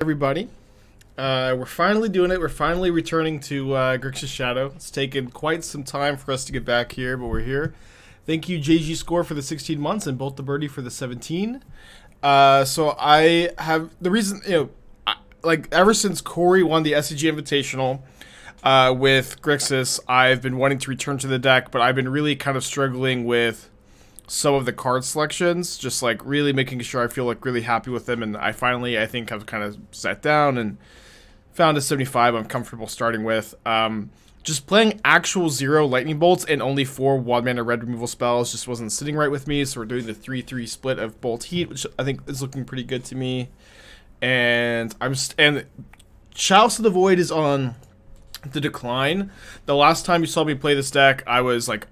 Everybody. We're finally doing it. We're finally returning to Grixis Shadow. It's taken quite some time for us to get back here, but we're here. Thank you, JG Score, for the 16 months and Bolt the Birdie for the 17. So I have the reason, like ever since Corey won the SCG Invitational with Grixis, I've been wanting to return to the deck, but I've been really kind of struggling with some of the card selections, just like really making sure I feel like really happy with them, and I finally, I think, have kind of sat down and found a 75 I'm comfortable starting with. Just playing actual 0 lightning bolts and only 4 1 mana red removal spells just wasn't sitting right with me, so we're doing the 3/3 split of Bolt Heat, which I think is looking pretty good to me. And Chalice of the Void is on the decline. The last time you saw me play this deck, I was like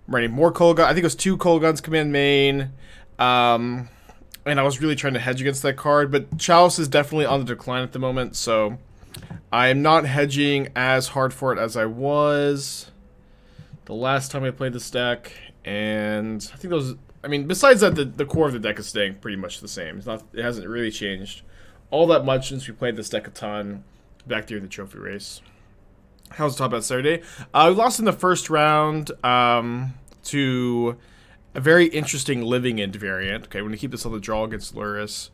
running more Kolaghan. I think it was 2 Kolaghan's command main. And I was really trying to hedge against that card. But Chalice is definitely on the decline at the moment, so I am not hedging as hard for it as I was the last time I played this deck. And I think those, I mean, besides that, the core of the deck is staying pretty much the same. It hasn't really changed all that much since we played this deck a ton back during the trophy race. How's the top at Saturday? We lost in the first round to a very interesting Living End variant. Okay, I'm going to keep this on the draw against Lurrus.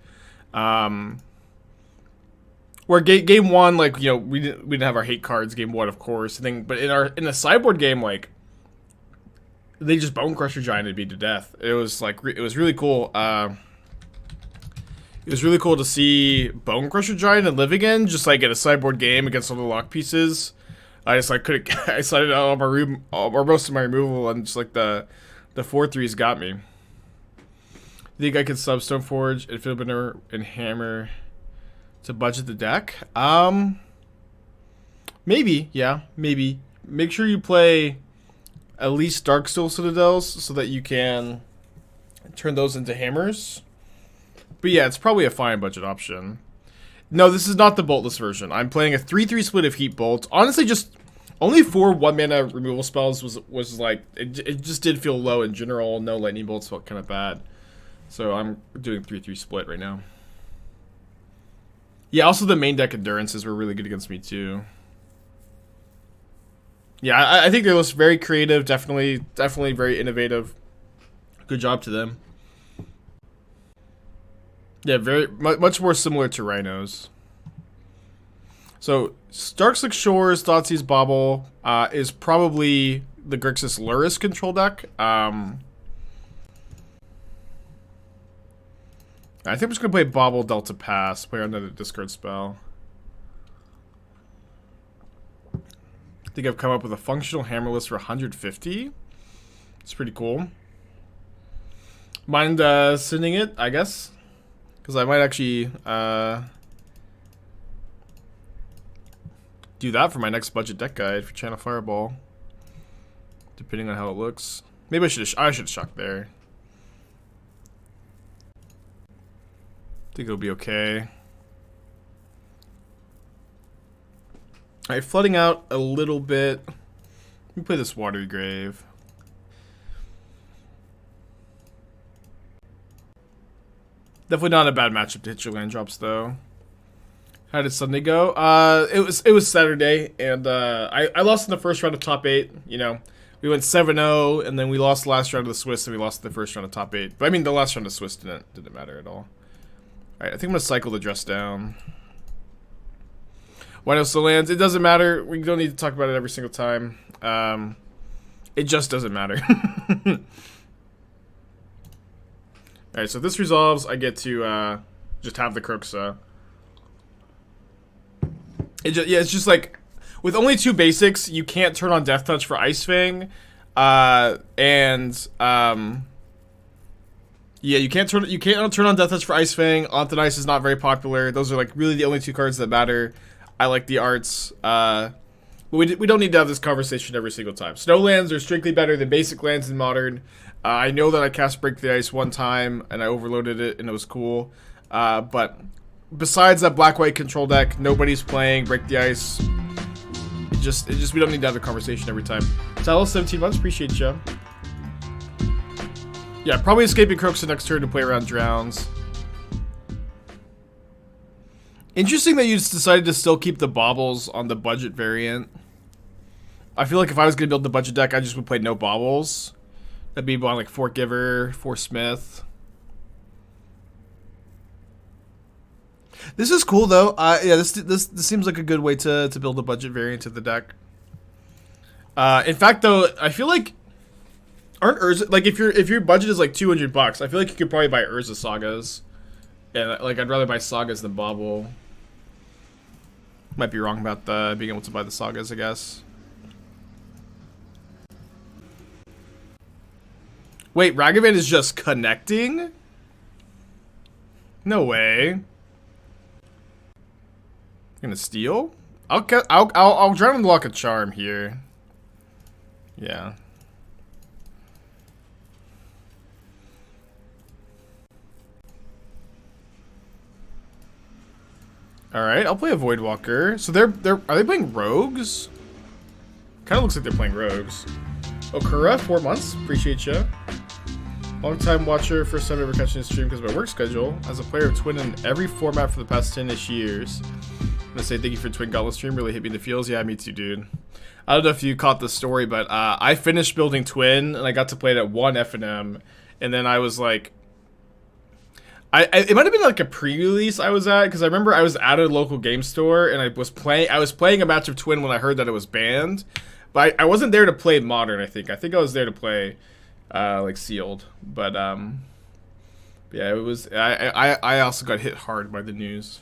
Where game one, like, we didn't have our hate cards game one, of course. But in the sideboard game, like, they just Bone Crusher Gianted me to death. It was like it was really cool. It was really cool to see Bone Crusher Giant and Living End just like in a sideboard game against all the lock pieces. I just like couldn't. I decided all my room or most of my removal, and just like the 4/3s got me. You think I could sub Stoneforge, Infinite Bender, and Hammer to budget the deck? Maybe, yeah, maybe. Make sure you play at least Darksteel Citadels so that you can turn those into hammers. But yeah, it's probably a fine budget option. No, this is not the boltless version. I'm playing a 3/3 split of Heat Bolt. Honestly, just only 4 1 mana removal spells was like it just did feel low in general. No lightning bolts felt kind of bad. So I'm doing 3/3 split right now. Yeah, also the main deck endurances were really good against me too. Yeah, I think they was very creative, definitely very innovative. Good job to them. Yeah, much more similar to Rhinos. So, Darkslick Shores, Thoughtseize, Bauble is probably the Grixis Lurrus control deck. I think I'm just going to play Bauble Delta Pass, play another discard spell. I think I've come up with a functional hammer list for 150. It's pretty cool. Mind sending it, I guess? Because I might actually do that for my next budget deck guide for Channel Fireball. Depending on how it looks. Maybe I should have shocked there. Think it'll be okay. Alright, flooding out a little bit. Let me play this Watery Grave. Definitely not a bad matchup to hit your land drops, though. How did Sunday go? It was Saturday, and I lost in the first round of top 8. We went 7-0, and then we lost the last round of the Swiss, and we lost the first round of top 8. But I mean, the last round of Swiss didn't matter at all. All right, I think I'm gonna cycle the Dress Down. Why no still lands? It doesn't matter. We don't need to talk about it every single time. It just doesn't matter. Alright, so if this resolves, I get to just have the Kroxa. It's just like, with only 2 basics, you can't turn on Death Touch for Ice Fang. Yeah, you can't turn on Death Touch for Ice Fang. Anthonice is not very popular. Those are like really the only 2 cards that matter. I like the arts. But we don't need to have this conversation every single time. Snowlands are strictly better than basic lands in Modern. I know that I cast Break the Ice one time, and I overloaded it, and it was cool. But besides that black-white control deck, nobody's playing Break the Ice. It just we don't need to have a conversation every time. Salo, 17 months, appreciate you. Yeah, probably escaping Kroxa next turn to play around Drowns. Interesting that you just decided to still keep the baubles on the budget variant. I feel like if I was going to build the budget deck, I just would play no baubles. That'd be on like 4 Giver, 4 Smith. This is cool though. Yeah, this seems like a good way to build a budget variant of the deck. In fact, though, I feel like aren't Urza, like if your budget is like $200, I feel like you could probably buy Urza Sagas. And like I'd rather buy Sagas than Bauble. Might be wrong about being able to buy the Sagas, I guess. Wait, Ragavan is just connecting? No way. Gonna steal? I'll drown in the Loch of Charm here. Yeah. All right, I'll play a Voidwalker. So are they playing rogues? Kind of looks like they're playing rogues. Okura, 4 months. Appreciate you. Long time watcher, first time ever catching a stream because of my work schedule. As a player of Twin in every format for the past 10-ish years. I'm gonna say thank you for Twin Gauntlet stream. Really hit me in the feels. Yeah, me too, dude. I don't know if you caught the story, but I finished building Twin and I got to play it at 1 FNM, and then I was like, it might have been like a pre-release I was at, because I remember I was at a local game store and I was playing a match of Twin when I heard that it was banned, but I wasn't there to play Modern. I think I was there to play like Sealed, but yeah, it was. I also got hit hard by the news.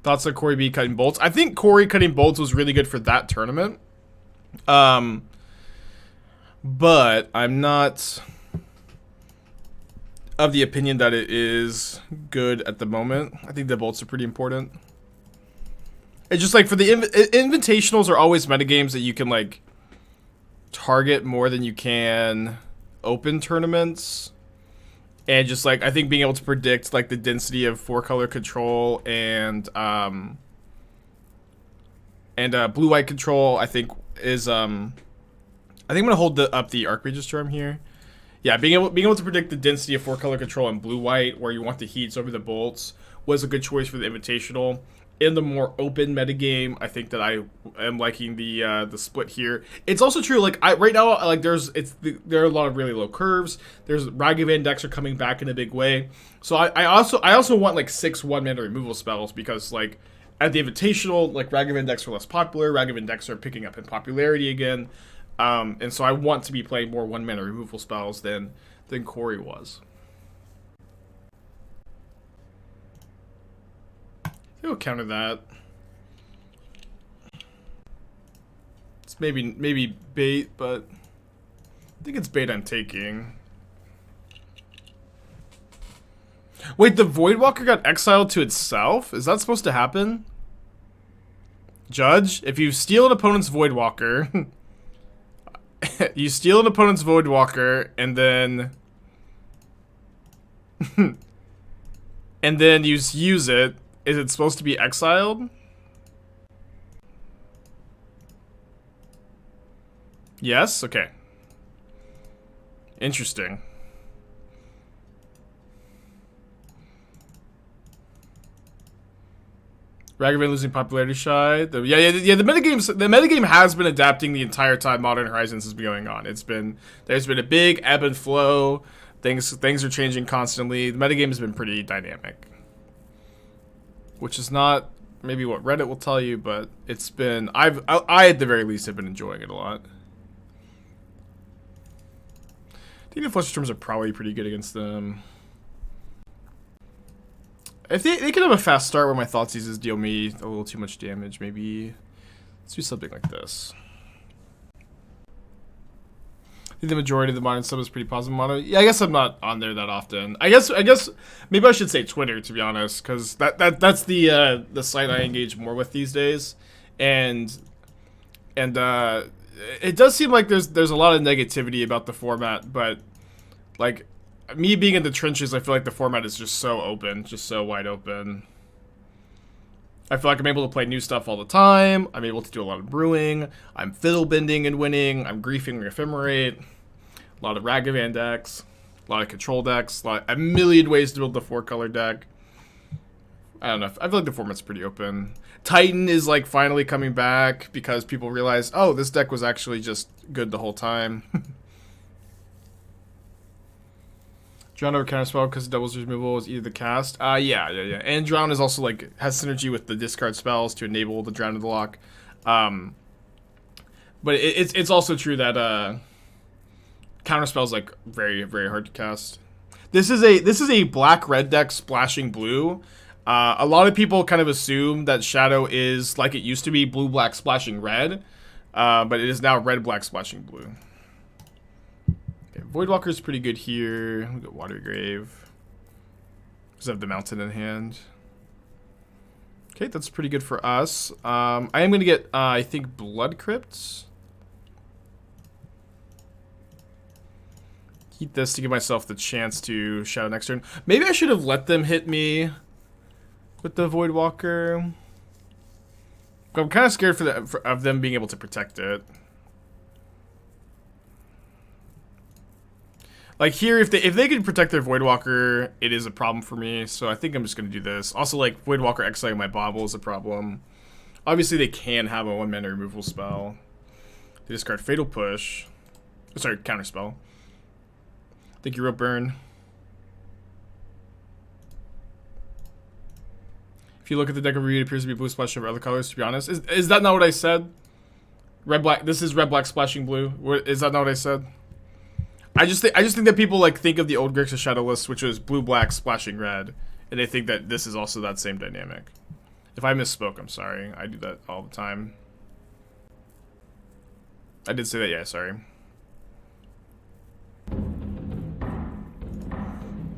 Thoughts on Corey B cutting bolts? I think Corey cutting bolts was really good for that tournament, but I'm not of the opinion that it is good at the moment. I think the bolts are pretty important. It's just like for the invitationals are always metagames that you can like target more than you can open tournaments, and just like I think being able to predict like the density of 4-color control and blue-white control, I think is I think I'm gonna hold up the Archmage's Charm here. Yeah, being able to predict the density of 4-color control and blue-white, where you want the heats over the bolts, was a good choice for the Invitational. In the more open metagame, I think that I am liking the split here. It's also true, like right now, like there are a lot of really low curves. There's Ragavan decks are coming back in a big way. So I also want like 6 1-mana removal spells, because like at the Invitational, like Ragavan decks are less popular. Ragavan decks are picking up in popularity again. And so I want to be playing more 1-mana removal spells than Corey was. He'll counter that. It's maybe bait, but I think it's bait I'm taking. Wait, the Voidwalker got exiled to itself? Is that supposed to happen? Judge, if you steal an opponent's Voidwalker, you steal an opponent's Voidwalker, and then you use it. Is it supposed to be exiled? Yes? Okay. Interesting. Ragavan losing popularity shy. The metagame has been adapting the entire time Modern Horizons has been going on. There's been a big ebb and flow. Things are changing constantly. The metagame has been pretty dynamic, which is not maybe what Reddit will tell you, but it's been I at the very least have been enjoying it a lot. I think the Flusterstorms are probably pretty good against them. If they could have a fast start where my Thoughtseizes deal me a little too much damage, maybe let's do something like this. I think the majority of the modern sub is pretty positive mono. Yeah, I guess I'm not on there that often. I guess maybe I should say Twitter, to be honest, because that's the site I engage more with these days, and it does seem like there's a lot of negativity about the format, but like me being in the trenches, I feel like the format is just so open, just so wide open. I feel like I'm able to play new stuff all the time. I'm able to do a lot of brewing. I'm fiddle bending and winning. I'm griefing and ephemerate. A lot of Ragavan decks. A lot of control decks. A million ways to build the 4-color deck. I don't know. I feel like the format's pretty open. Titan is like finally coming back because people realize, oh, this deck was actually just good the whole time. Drown over counterspell because doubles removal is either the cast. Yeah. And Drown is also like has synergy with the discard spells to enable the Drown of the Loch. But it's also true that counterspell is like very hard to cast. This is a black red deck splashing blue. A lot of people kind of assume that Shadow is like it used to be blue black splashing red, but it is now red black splashing blue. Okay, Voidwalker is pretty good here. We got Watery Grave. Just have the Mountain in hand. Okay, that's pretty good for us. I am going to get, I think, Blood Crypt. Keep this to give myself the chance to Shadow next turn. Maybe I should have let them hit me with the Voidwalker. I'm kind of scared of them being able to protect it. Like here, if they could protect their Voidwalker, it is a problem for me. So I think I'm just gonna do this. Also, like Voidwalker exiling my Bauble is a problem. Obviously, they can have a 1-mana removal spell. They discard Fatal Push. Sorry, Counterspell. Thank you, Rope Burn. If you look at the deck overview, it appears to be blue splashing over other colors. To be honest, is that not what I said? Red black. This is red black splashing blue. Is that not what I said? I just think that people like think of the Ol Grixis Shadow list, which was blue black splashing red, and they think that this is also that same dynamic. If I misspoke, I'm sorry. I do that all the time. I did say that, yeah. Sorry.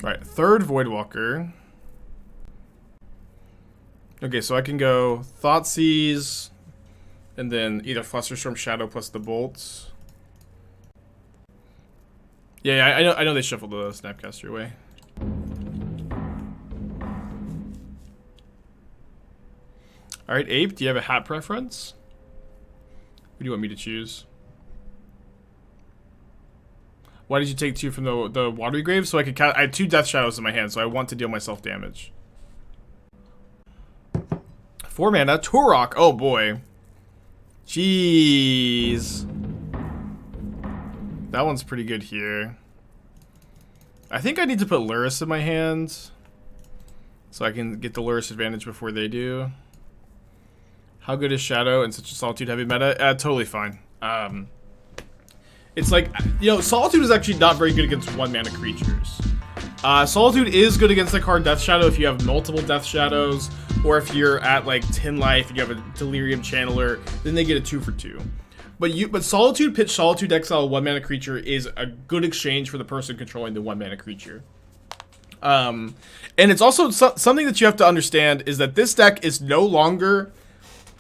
Alright, third Voidwalker. Okay, so I can go Thoughtseize, and then either Flusterstorm Shadow plus the bolts. Yeah, I know they shuffled the Snapcaster away. Alright, Ape, do you have a hat preference? What do you want me to choose? Why did you take 2 from the Watery Grave? So I could I had 2 Death Shadows in my hand, so I want to deal myself damage. 4 mana, Turok. Oh boy. Jeez. That one's pretty good here. I think I need to put Lurrus in my hand so I can get the Lurrus advantage before they do. How good is Shadow in such a Solitude heavy meta? Totally fine. It's like, you know, Solitude is actually not very good against 1-mana creatures. Solitude is good against the card Death Shadow if you have multiple Death Shadows, or if you're at like 10 life and you have a Delirium Channeler, then they get a 2 for 2. But Solitude pitch Solitude exile 1-mana creature is a good exchange for the person controlling the 1-mana creature. And it's also something that you have to understand is that this deck is no longer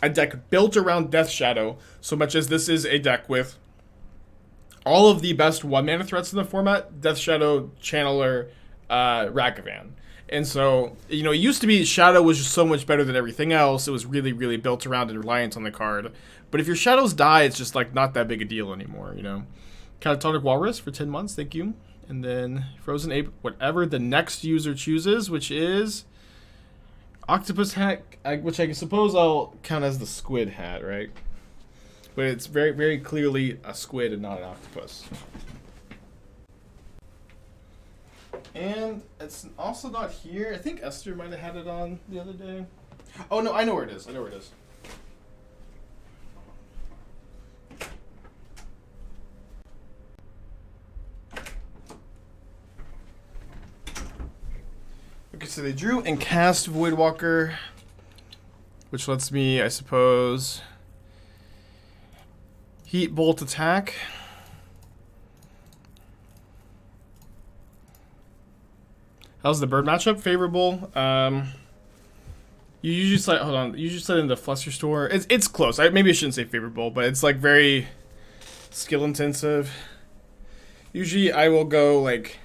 a deck built around Death Shadow so much as this is a deck with all of the best 1-mana threats in the format: Death Shadow, Channeler, Ragavan. And so, you know, it used to be Shadow was just so much better than everything else. It was really built around and reliant on the card. But if your Shadows die, it's just like not that big a deal anymore, you know. Catatonic Walrus for 10 months, thank you. And then Frozen Ape, whatever the next user chooses, which is Octopus Hat, which I suppose I'll count as the squid hat, right? But it's very clearly a squid and not an octopus. And it's also not here. I think Esther might have had it on the other day. Oh no, I know where it is. Okay, so they drew and cast Voidwalker, which lets me, I suppose, Heat Bolt attack. How's the bird matchup? Favorable. You usually slide. Hold on. You usually slide into Flusterstorm. It's close. Maybe I shouldn't say favorable, but it's like very skill intensive. Usually I will go like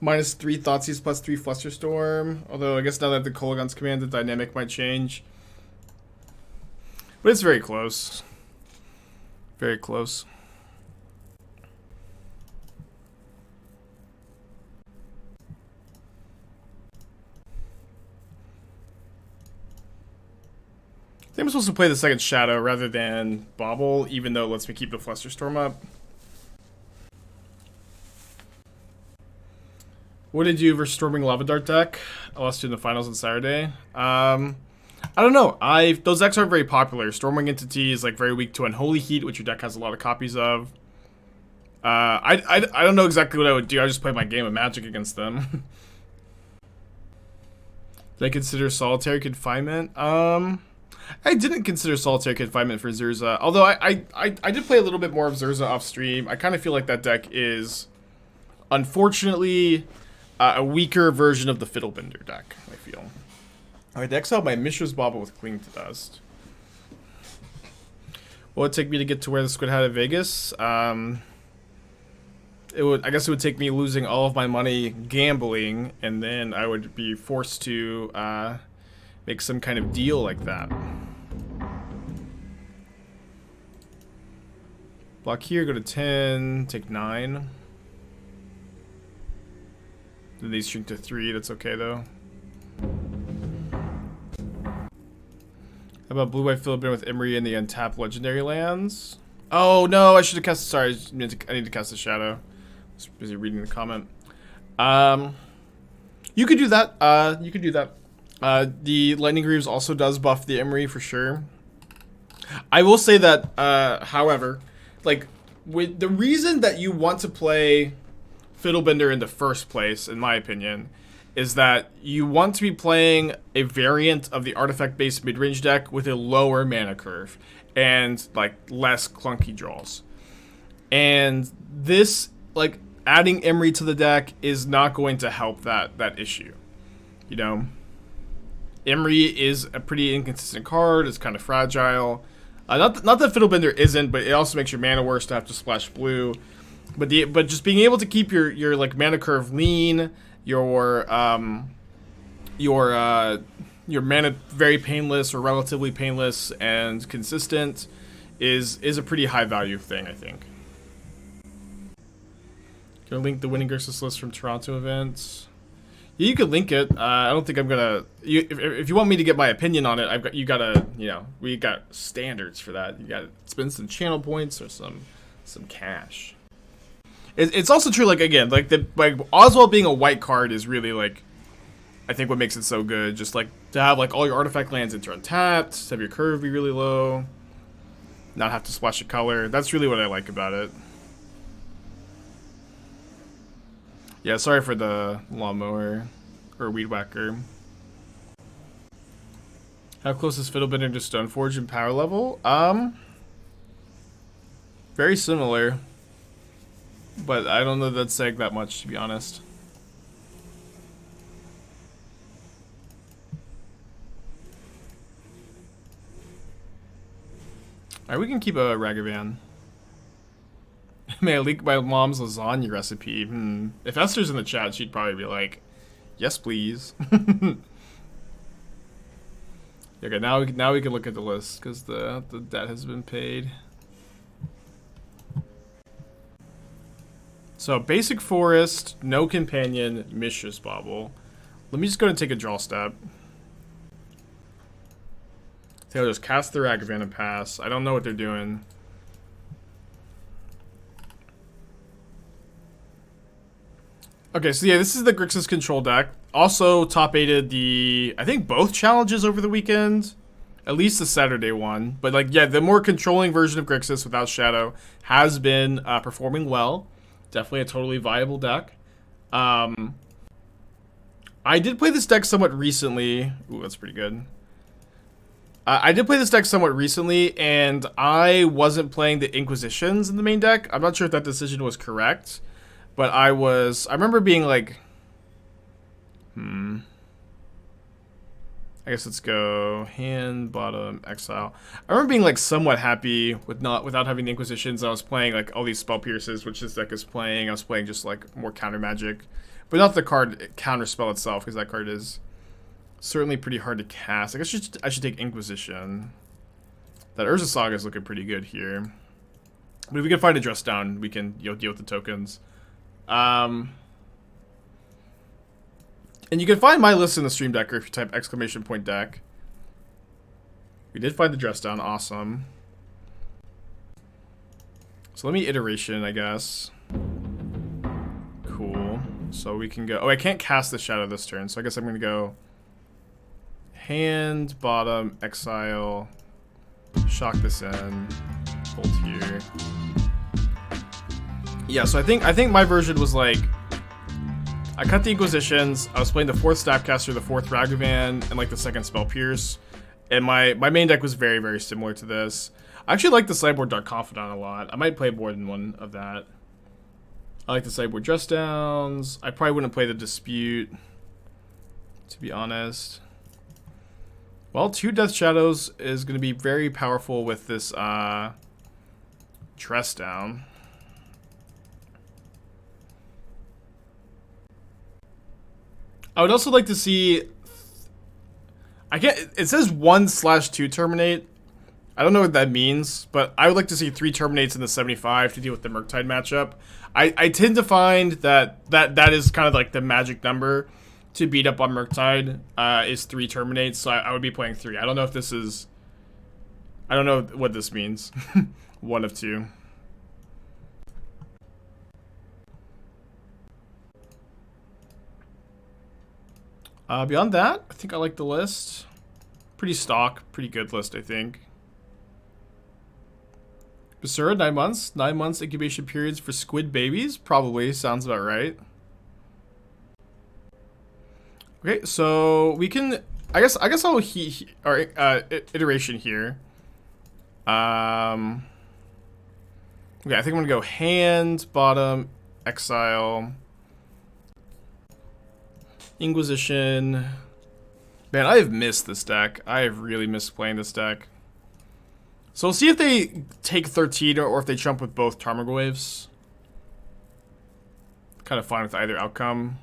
-3 Thoughtseize +3 Flusterstorm. Although I guess now that the Kolaghan's command, the dynamic might change. But it's very close. Very close. think I'm supposed to play the second Shadow rather than Bauble, even though it lets me keep the Flusterstorm up. What did you do versus Storming Lava Dart deck? I lost to in the finals on Saturday. I don't know. Those decks aren't very popular. Storming Entity is like very weak to Unholy Heat, which your deck has a lot of copies of. I don't know exactly what I would do. I just play my game of Magic against them. Did I consider solitary confinement? I didn't consider solitary confinement for Zurza, although I did play a little bit more of Zurza off stream. I kind of feel like that deck is, unfortunately, a weaker version of the Fiddlebender deck, I feel. Alright, next up, my Mishra's Bauble with Cling to Dust. What would it take me to get to where the Squid had at Vegas? I guess it would take me losing all of my money gambling, and then I would be forced to make some kind of deal like that. Block here, go to 10, take 9. Then these shrink to 3, that's okay though. How about Blue-White Philippine with Emery and the untapped legendary lands? Oh no, I should have cast, sorry, I need to cast a Shadow. I was busy reading the comment. You could do that, the Lightning Greaves also does buff the Emery for sure. I will say that, however, like, with the reason that you want to play Fiddlebender in the first place, in my opinion, is that you want to be playing a variant of the artifact-based mid-range deck with a lower mana curve and, like, less clunky draws. And this, like, adding Emery to the deck is not going to help that issue. You know? Emery is a pretty inconsistent card, it's kind of fragile. Not that Fiddlebender isn't, but it also makes your mana worse to have to splash blue. But just being able to keep your like mana curve lean, your mana very painless or relatively painless and consistent is a pretty high value thing, I think. Gonna link the Winning Grixis list from Toronto events. Yeah, you could link it. I don't think I'm gonna. If you want me to get my opinion on it, you gotta, you know, we got standards for that. You gotta spend some channel points or some cash. It's also true, like, again, like Oswald being a white card is really, like, I think what makes it so good. Just like to have like all your artifact lands enter untapped, to have your curve be really low, not have to splash a color. That's really what I like about it. Yeah, sorry for the lawnmower or weed whacker. How close is Fiddlebender to Stoneforge in power level? Very similar. But I don't know that's saying that much, to be honest. Alright, we can keep a Ragavan. May I leak my mom's lasagna recipe? If Esther's in the chat, she'd probably be like, yes, please. Okay, now we can look at the list, because the debt has been paid. So, Basic Forest, no Companion, Mishra's Bauble. Let me just go and take a draw step. I think I'll just cast the Ragavan and pass. I don't know what they're doing. Okay, so yeah, this is the Grixis control deck. Also top-8'd the, I think, both challenges over the weekend. At least the Saturday one. But, like, yeah, the more controlling version of Grixis without Shadow has been performing well. Definitely a totally viable deck. I did play this deck somewhat recently. Ooh, that's pretty good. I did play this deck somewhat recently, and I wasn't playing the Inquisitions in the main deck. I'm not sure if that decision was correct, but I remember being like, I guess let's go hand, bottom, exile. I remember being like somewhat happy without having the Inquisitions. I was playing like all these Spell Pierces, which this deck is playing. I was playing just like more counter magic, but not the card counter spell itself, because that card is certainly pretty hard to cast. I guess I should take Inquisition. That Urza Saga is looking pretty good here. But if we can find a Dress Down, we can, you know, deal with the tokens. And you can find my list in the Stream Decker if you type !deck. We did find the Dress Down. Awesome. So let me Iteration, I guess. Cool. So we can go... Oh, I can't cast the Shadow this turn, so I guess I'm going to go... Hand, bottom, exile, shock this in, bolt here. Yeah, so I think my version was like... I cut the Inquisitions, I was playing the 4th Staffcaster, the 4th Ragavan, and like the 2nd Spell Pierce. And my main deck was very, very similar to this. I actually like the Sideboard Dark Confidant a lot. I might play more than one of that. I like the Sideboard Dress Downs. I probably wouldn't play the Dispute, to be honest. Well, 2 Death Shadows is going to be very powerful with this Dress Down. I would also like to see... It says 1/2 Terminate. I don't know what that means, but I would like to see 3 Terminates in the 75 to deal with the Murktide matchup. I tend to find that is kind of like the magic number to beat up on Murktide, is 3 Terminates, so I would be playing 3. I don't know if this is... I don't know what this means. 1 of 2. Beyond that, I think I like the list. Pretty stock, pretty good list, I think. Basura, 9 months. 9 months incubation periods for squid babies. Probably, sounds about right. Okay, so we can... I guess I'll iteration here. Okay, I think I'm gonna go hand, bottom, exile, Inquisition. Man, I have missed this deck. I have really missed playing this deck. So we'll see if they take 13 or if they jump with both Tarmogoyfs. Kind of fine with either outcome.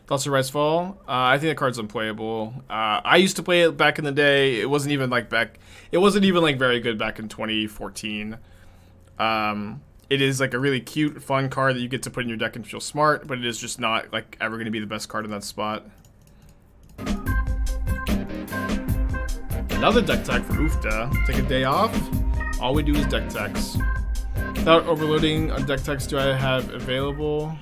Thoughts of Rise/Fall. I think the card's unplayable. I used to play it back in the day. It wasn't even like very good back in 2014. It is like a really cute, fun card that you get to put in your deck and feel smart, but it is just not like ever going to be the best card in that spot. Another deck tech for Oofda. Take a day off. All we do is deck techs. Without overloading on deck techs, do I have available?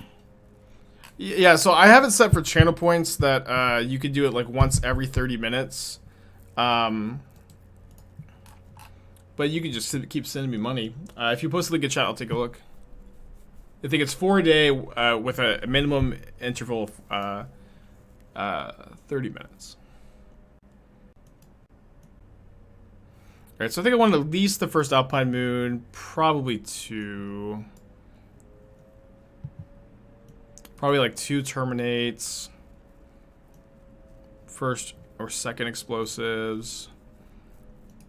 Yeah, so I have it set for channel points that you could do it like once every 30 minutes. But you can just keep sending me money. If you post a link in chat, I'll take a look. I think it's 4 a day with a minimum interval of 30 minutes. Alright, so I think I want at least the first Alpine Moon, probably 2. Probably like 2 Terminates. First or second Explosives.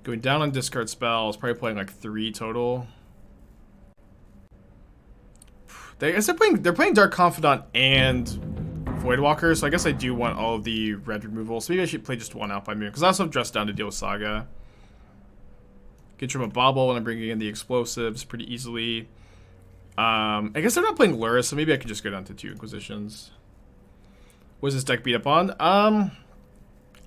Going down on discard spells, probably playing like 3 total. I guess they're playing Dark Confidant and Voidwalker, so I guess I do want all of the red removal. So maybe I should play just 1 Alpine Moon, because I also have Dress Down to deal with Saga. Get from a Bauble when I'm bringing in the Explosives pretty easily. I guess they're not playing Lurrus, so maybe I could just go down to 2 Inquisitions. What does this deck beat up on?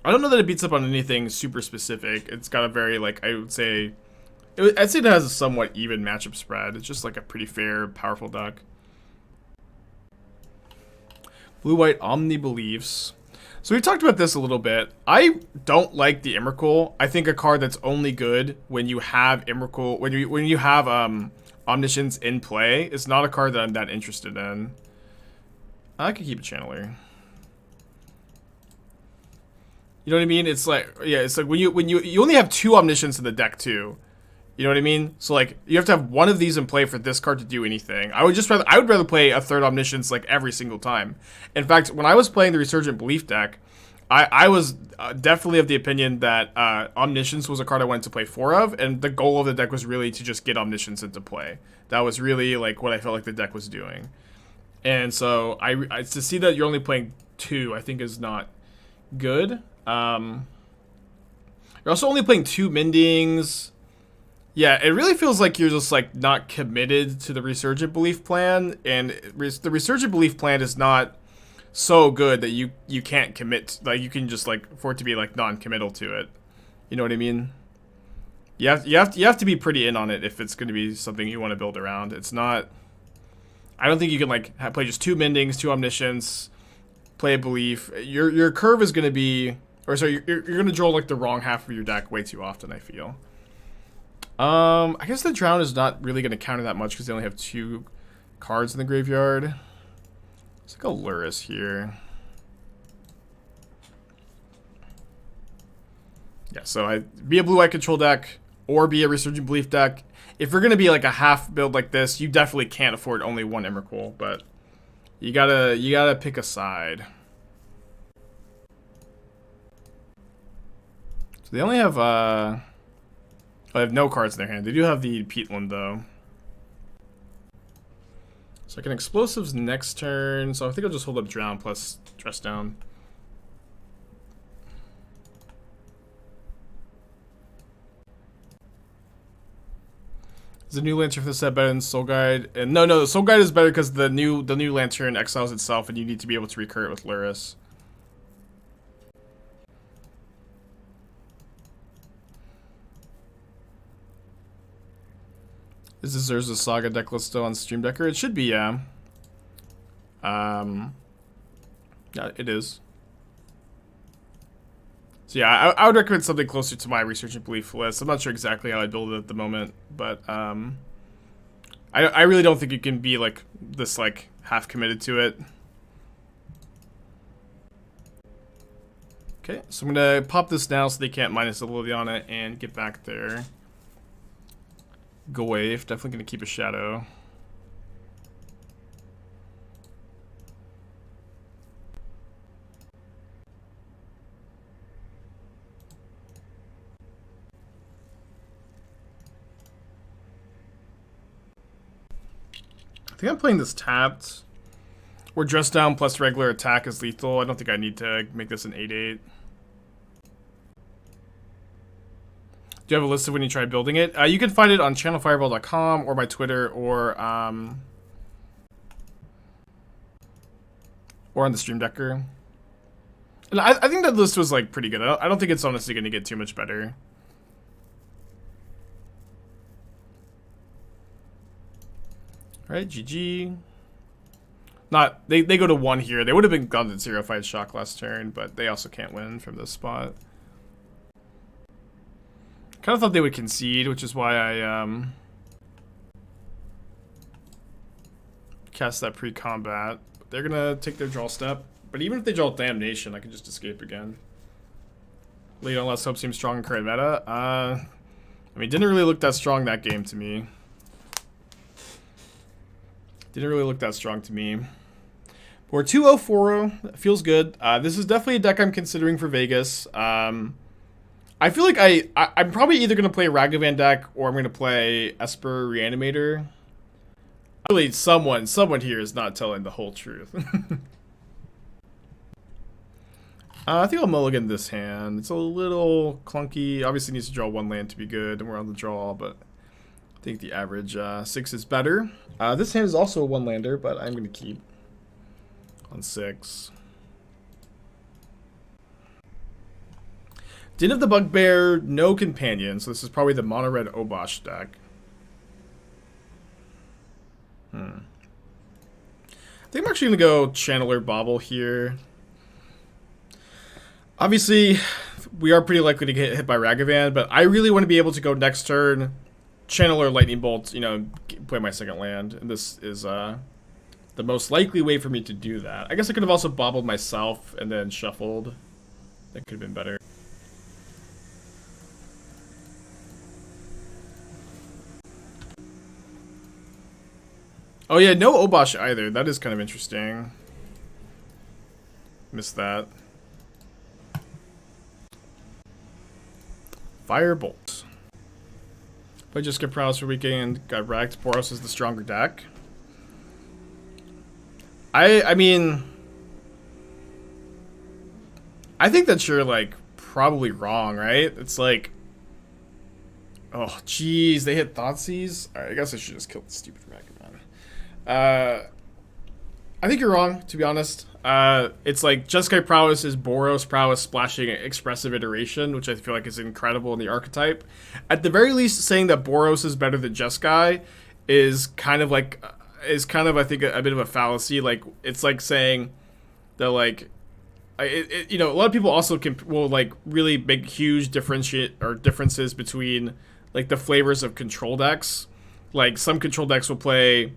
I don't know that it beats up on anything super specific. It's got a very, like, I'd say it has a somewhat even matchup spread. It's just like a pretty fair, powerful deck. Blue-white Omni Beliefs. So we talked about this a little bit. I don't like the Emrakul. I think a card that's only good when you have Emrakul, when you have Omniscience in play. It's not a card that I'm that interested in. I could keep a Channeler. You know what I mean? It's like, yeah, it's like when you only have 2 Omniscience in the deck too. You know what I mean? So like you have to have 1 of these in play for this card to do anything. I would rather play a 3rd Omniscience like every single time. In fact, when I was playing the Resurgent Belief deck, I was definitely of the opinion that Omniscience was a card I wanted to play 4 of, and the goal of the deck was really to just get Omniscience into play. That was really like what I felt like the deck was doing. And so I to see that you're only playing 2, I think is not good. You're also only playing 2 Mendings. Yeah, it really feels like you're just like not committed to the Resurgent Belief plan, and the Resurgent Belief plan is not so good that you can't commit. Like you can just like for it to be like non-committal to it. You know what I mean? You have to be pretty in on it if it's going to be something you want to build around. It's not. I don't think you can like play just 2 Mendings, 2 Omniscience, play a Belief. Your curve is going to be, or sorry, you're going to draw like the wrong half of your deck way too often. I feel. I guess the Drown is not really going to counter that much because they only have 2 cards in the graveyard. It's like a Lurrus here. Yeah, so be a blue-white control deck or be a Resurgent Belief deck. If you're gonna be like a half build like this, you definitely can't afford only 1 Emrakul, but you gotta pick a side. So they only have they have no cards in their hand. They do have the Peatland though. So I can Explosives next turn, so I think I'll just hold up Drown plus Dress Down. Is the new Lantern for the set better than Soul Guide? And no, the Soul Guide is better because the new Lantern exiles itself, and you need to be able to recur it with Lurrus. Is this Urza Saga Decklist still on Stream Decker? It should be, yeah. Yeah, it is. So yeah, I would recommend something closer to my Research and Belief list. I'm not sure exactly how I'd build it at the moment, but I really don't think you can be like this like half committed to it. Okay, so I'm gonna pop this now so they can't minus a Lily on it and get back there. Go wave, definitely gonna keep a shadow. I think I'm playing this tapped. Where Dress Down plus regular attack is lethal. I don't think I need to make this an 8/8. Do you have a list of when you tried building it? You can find it on channelfireball.com or my Twitter or on the Stream Decker. And I think that list was like pretty good. I don't think it's honestly going to get too much better. Alright, GG. Not they go to 1 here. They would have been gone to 0 if I had shock last turn, but they also can't win from this spot. Kind of thought they would concede, which is why I cast that pre-combat. They're gonna take their draw step, but even if they draw Damnation, I can just escape again. Lead on less hope seems strong in current meta. I mean, didn't really look that strong that game to me. Didn't really look that strong to me. We're 2-0-4-0. Feels good. This is definitely a deck I'm considering for Vegas. I feel like I'm probably either going to play a Ragavan deck or I'm going to play Esper Reanimator. Really, someone here is not telling the whole truth. I think I'll mulligan this hand. It's a little clunky. Obviously needs to draw 1 land to be good, and we're on the draw, but I think the average 6 is better. This hand is also a 1-lander, but I'm going to keep on 6. Den of the Bugbear, no companion, so this is probably the mono-red Obosh deck. I think I'm actually going to go Channeler Bauble here. Obviously, we are pretty likely to get hit by Ragavan, but I really want to be able to go next turn, Channeler Lightning Bolt, you know, play my second land, and this is the most likely way for me to do that. I guess I could have also bobbled myself and then shuffled. That could have been better. Oh yeah, no Obosh either. That is kind of interesting. Missed that. Firebolt. If I just get Prowess for weekend, got wrecked. Boros is the stronger deck. I mean, I think that you're like probably wrong, right? It's like, oh jeez, they hit Thoughtseize. All right, I guess I should just kill the stupid Ragavan. I think you're wrong, to be honest. it's like Jeskai Prowess is Boros Prowess splashing Expressive Iteration, which I feel like is incredible in the archetype. At the very least, saying that Boros is better than Jeskai is kind of I think a bit of a fallacy. Like, it's like saying that like you know, a lot of people also will like really make huge differences between like the flavors of control decks. Like, some control decks will play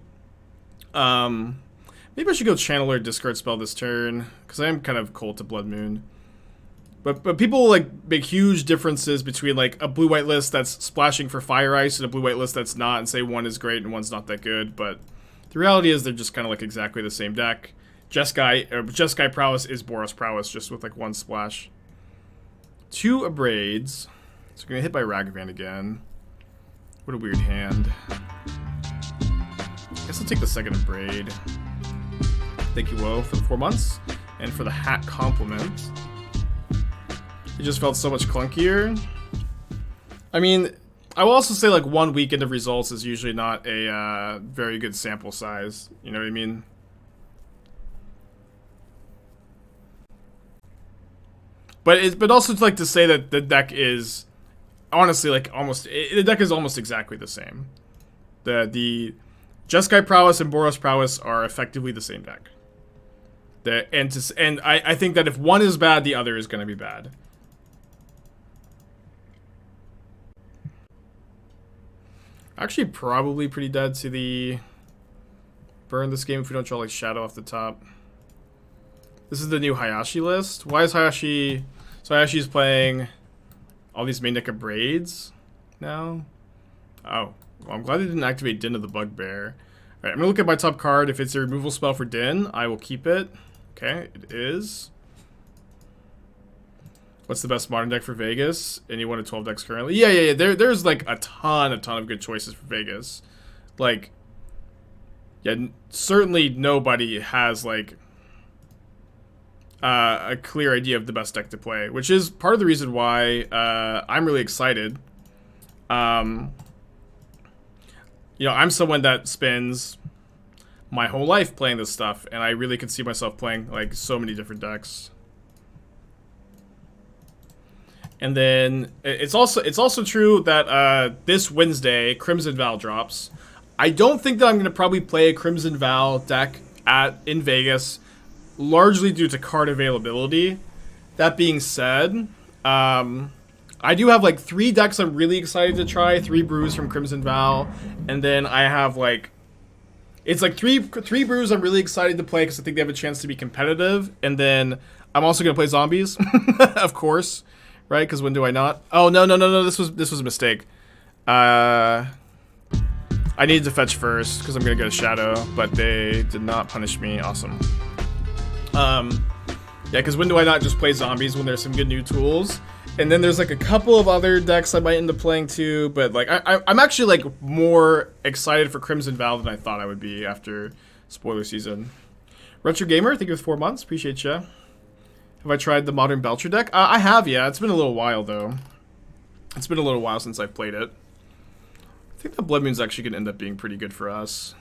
maybe I should go Channeler Discard Spell this turn, because I am kind of cold to Blood Moon. But people will like make huge differences between like a blue-white list that's splashing for Fire Ice and a blue-white list that's not, and say one is great and one's not that good. But the reality is they're just kind of like exactly the same deck. Jeskai Prowess is Boros Prowess, just with like one splash. 2 Abrades. So we're gonna hit by Ragavan again. What a weird hand. I guess I'll take the second Abrade. Thank you, Woe, for the 4 months. And for the hat compliment. It just felt so much clunkier. I mean, I will also say like 1 weekend of results is usually not a very good sample size. You know what I mean? But also to like to say that the deck is honestly like the deck is almost exactly the same. The Jeskai Prowess and Boros Prowess are effectively the same deck. And I think that if one is bad, the other is going to be bad. Actually, probably pretty dead to the burn this game if we don't draw like Shadow off the top. This is the new Hayashi list. Why is Hayashi? So Hayashi's playing all these main deck Abrades now. Oh, well, I'm glad they didn't activate Din of the Bugbear. Alright, I'm gonna look at my top card. If it's a removal spell for Din, I will keep it. Okay, it is. What's the best modern deck for Vegas? Any 1 of 12 decks currently? Yeah. There's like a ton of good choices for Vegas. Like, yeah, certainly nobody has like a clear idea of the best deck to play, which is part of the reason why I'm really excited. You know, I'm someone that spends my whole life playing this stuff, and I really could see myself playing like so many different decks. And then it's also true that this Wednesday Crimson Val drops. I don't think that I'm gonna probably play a Crimson Val deck in Vegas, largely due to card availability. That being said, I do have like 3 decks I'm really excited to try. 3 brews from Crimson Val, and then I have like it's like three brews I'm really excited to play because I think they have a chance to be competitive. And then I'm also gonna play zombies, of course, right? Because when do I not? Oh no! This was a mistake. I needed to fetch first because I'm gonna get a shadow, but they did not punish me. Awesome. Yeah, because when do I not just play zombies when there's some good new tools? And then there's like a couple of other decks I might end up playing too, but like I'm actually like more excited for Crimson Val than I thought I would be after spoiler season. Retro Gamer, thank you for 4 months, appreciate ya. Have I tried the Modern Belcher deck? I have, yeah. It's been a little while though. It's been a little while since I've played it. I think the Blood Moon's actually gonna end up being pretty good for us.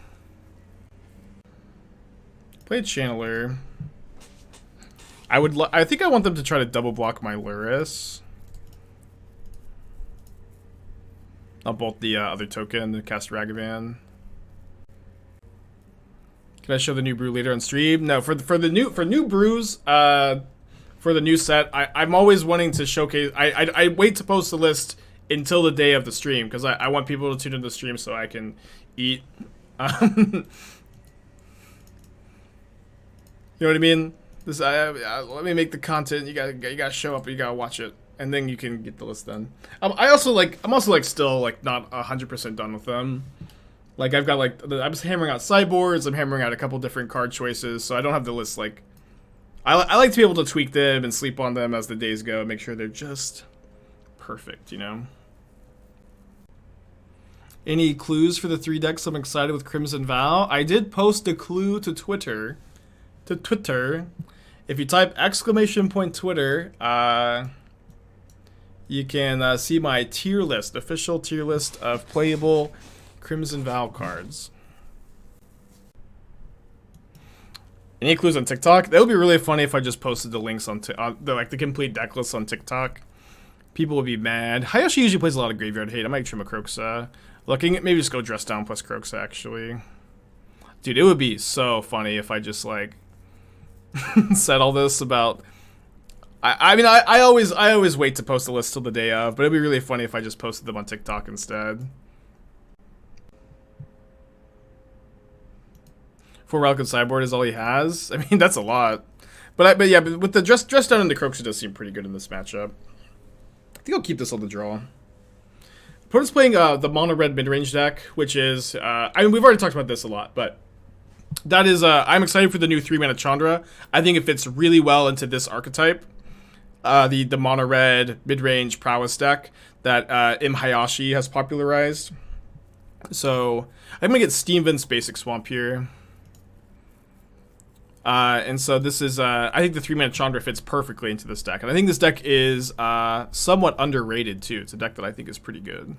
Play a Channeler. I think I want them to try to double block my Lurrus. I'll bolt the other token to cast Ragavan. Can I show the new brew later on stream? No, for new brews, for the new set, I'm always wanting to showcase. I wait to post the list until the day of the stream because I want people to tune into the stream so I can eat. You know what I mean? This let me make the content. You gotta show up. You gotta watch it, and then you can get the list done. I'm also still like not 100% done with them. Like I've got like I'm just hammering out sideboards. I'm hammering out a couple different card choices, so I don't have the list like. I like to be able to tweak them and sleep on them as the days go, make sure they're just perfect. You know. Any clues for the 3 decks? I'm excited with Crimson Val. I did post a clue to Twitter. If you type !Twitter, you can see my tier list, official tier list of playable Crimson Val cards. Any clues on TikTok? That would be really funny if I just posted the links on the complete deck list on TikTok. People would be mad. Hayashi usually plays a lot of Graveyard Hate. I might trim a Kroxa. Looking at maybe just go Dress Down plus Kroxa actually. Dude, it would be so funny if I just like said all this about. I mean I always wait to post a list till the day of, but it'd be really funny if I just posted them on TikTok instead. 4 Relic and Sideboard is all he has. I mean, that's a lot. But yeah, but with the dress down and the Kroxa does seem pretty good in this matchup. I think I'll keep this on the draw. Opponent's playing the mono red mid range deck, which is I mean we've already talked about this a lot, but that is I'm excited for the new 3-mana Chandra. I think it fits really well into this archetype. The mono red mid range prowess deck that Hayashi has popularized. So I'm gonna get Steam Vince Basic Swamp here. And so this is, I think the 3-mana Chandra fits perfectly into this deck. And I think this deck is somewhat underrated, too. It's a deck that I think is pretty good.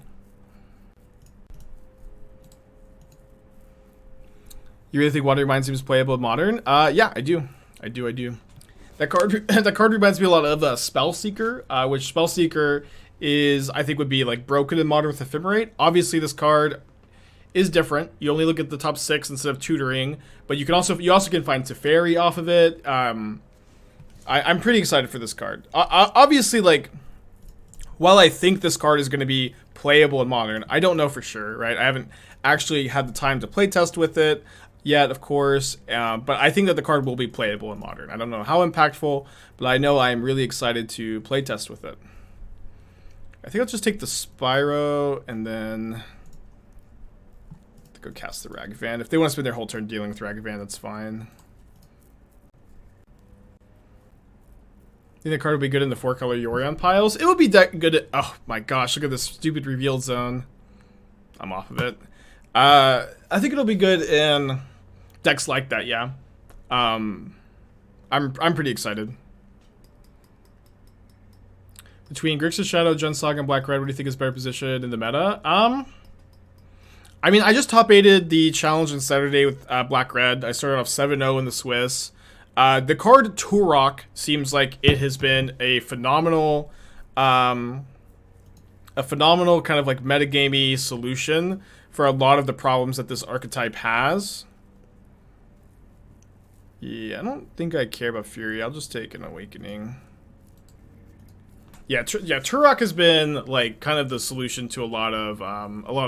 You really think Watery Mine seems playable in Modern? Yeah, I do. I do. That card reminds me a lot of Spellseeker, which Spellseeker is, I think, would be like broken in Modern with Ephemerate. Obviously, this card is different. You only look at the top 6 instead of tutoring, but you also can find Teferi off of it. I'm pretty excited for this card. Obviously, like, while I think this card is going to be playable in Modern, I don't know for sure, right? I haven't actually had the time to play test with it yet, of course, but I think that the card will be playable in Modern. I don't know how impactful, but I know I'm really excited to play test with it. I think I'll just take the Spyro and then go cast the Ragavan. If they want to spend their whole turn dealing with Ragavan, that's fine. I think the card would be good in the 4-color Yorion piles. It would be good at, oh my gosh, look at this stupid revealed zone. I'm off of it. I think it'll be good in decks like that, yeah. I'm pretty excited. Between Grixis Shadow, Junsog, and Black Red, what do you think is better positioned in the meta? I mean, I just top 8'd the challenge on Saturday with Black Red. I started off 7-0 in the Swiss. The card Turok seems like it has been a phenomenal kind of like metagamey solution for a lot of the problems that this archetype has. Yeah, I don't think I care about Fury. I'll just take an Awakening. Yeah, Turok has been like kind of the solution to a lot of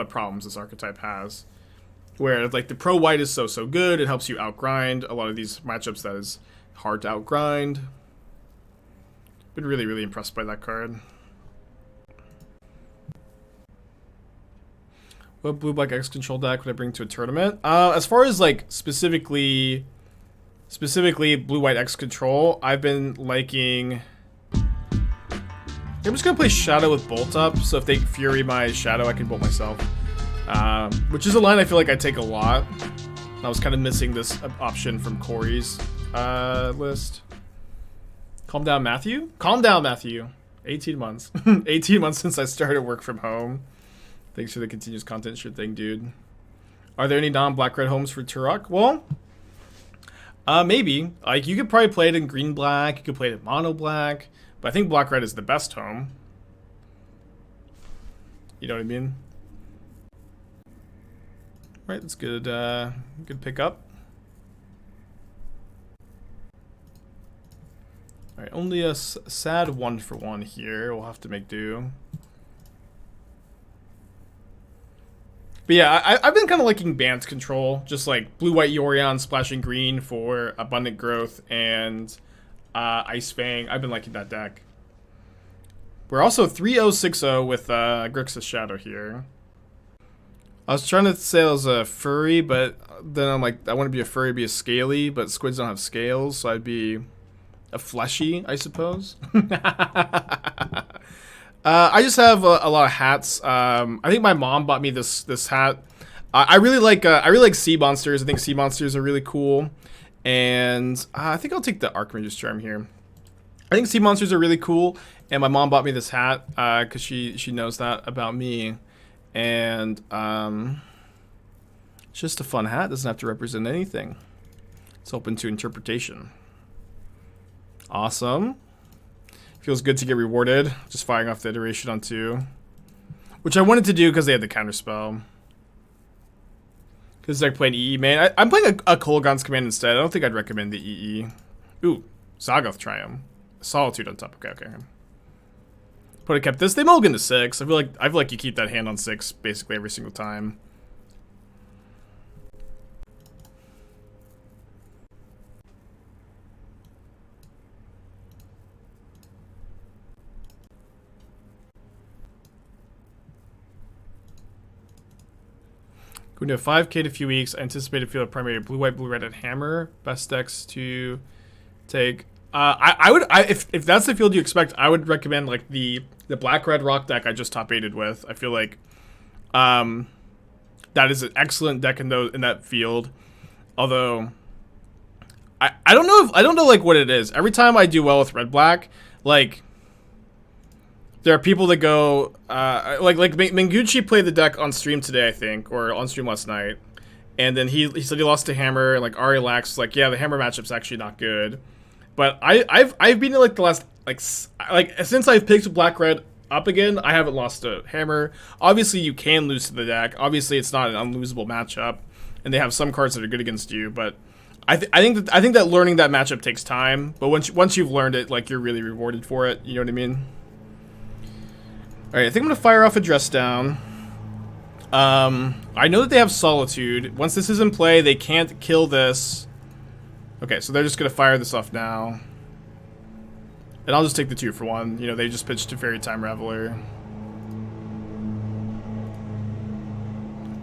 problems this archetype has. Where like the pro white is so good, it helps you outgrind a lot of these matchups that is hard to outgrind. Been really impressed by that card. What blue black X control deck would I bring to a tournament? As far as like specifically blue white X control, I've been liking. I'm just gonna play Shadow with Bolt Up, so if they Fury my Shadow, I can bolt myself. Which is a line I feel like I take a lot. I was kind of missing this option from Corey's list. Calm down, Matthew. Calm down, Matthew. 18 months. 18 months since I started work from home. Thanks for the continuous content, sure thing, dude. Are there any non-black red homes for Turok? Well, maybe. Like you could probably play it in green black. You could play it in mono black. But I think black red is the best home. You know what I mean? Right, that's good. Good pickup. All right, only a sad 1-for-1 here. We'll have to make do. But yeah, I've been kind of liking Bant control, just like blue-white Yorion splashing green for abundant growth and Ice Fang. I've been liking that deck. We're also 3-0-6-0 with Grixis Shadow here. I was trying to say I was a furry, but then I'm like, I want to be a furry, be a scaly, but squids don't have scales, so I'd be a fleshy, I suppose. I just have a lot of hats. I think my mom bought me this hat. I really like sea monsters. I think sea monsters are really cool, and I think I'll take the Archmage's Charm here. I think sea monsters are really cool, and my mom bought me this hat because she knows that about me, and it's just a fun hat. Doesn't have to represent anything. It's open to interpretation. Awesome. Feels good to get rewarded. Just firing off the iteration on 2. Which I wanted to do because they had the counterspell. Because they're playing EE main. I'm playing a Kolaghan's Command instead. I don't think I'd recommend the EE. Ooh, Zaggoth Triumph. Solitude on top. Okay. Put a kept this. They mulligan to 6. I feel like you keep that hand on 6 basically every single time. Going to 5k in a few weeks. I anticipate to field a primary blue, white, blue, red, and hammer. Best decks to take. If that's the field you expect, I would recommend like the black red rock deck I just top 8'd with. I feel like that is an excellent deck in that field. Although I don't know like what it is. Every time I do well with red black, like there are people that go like Mengucci played the deck on stream today, I think, or on stream last night, and then he said he lost to Hammer, and like Ari Lax was like, yeah, the Hammer matchup's actually not good. But I've been in like the last like since I've picked black red up again, I haven't lost to Hammer. Obviously you can lose to the deck. Obviously it's not an unlosable matchup, and they have some cards that are good against you. But I think that learning that matchup takes time. But once you've learned it, like you're really rewarded for it. You know what I mean? All right, I think I'm gonna fire off a Dress Down. I know that they have Solitude. Once this is in play, they can't kill this. Okay, so they're just gonna fire this off now. And I'll just take the 2 for 1. You know, they just pitched to Fairy Time Reveler.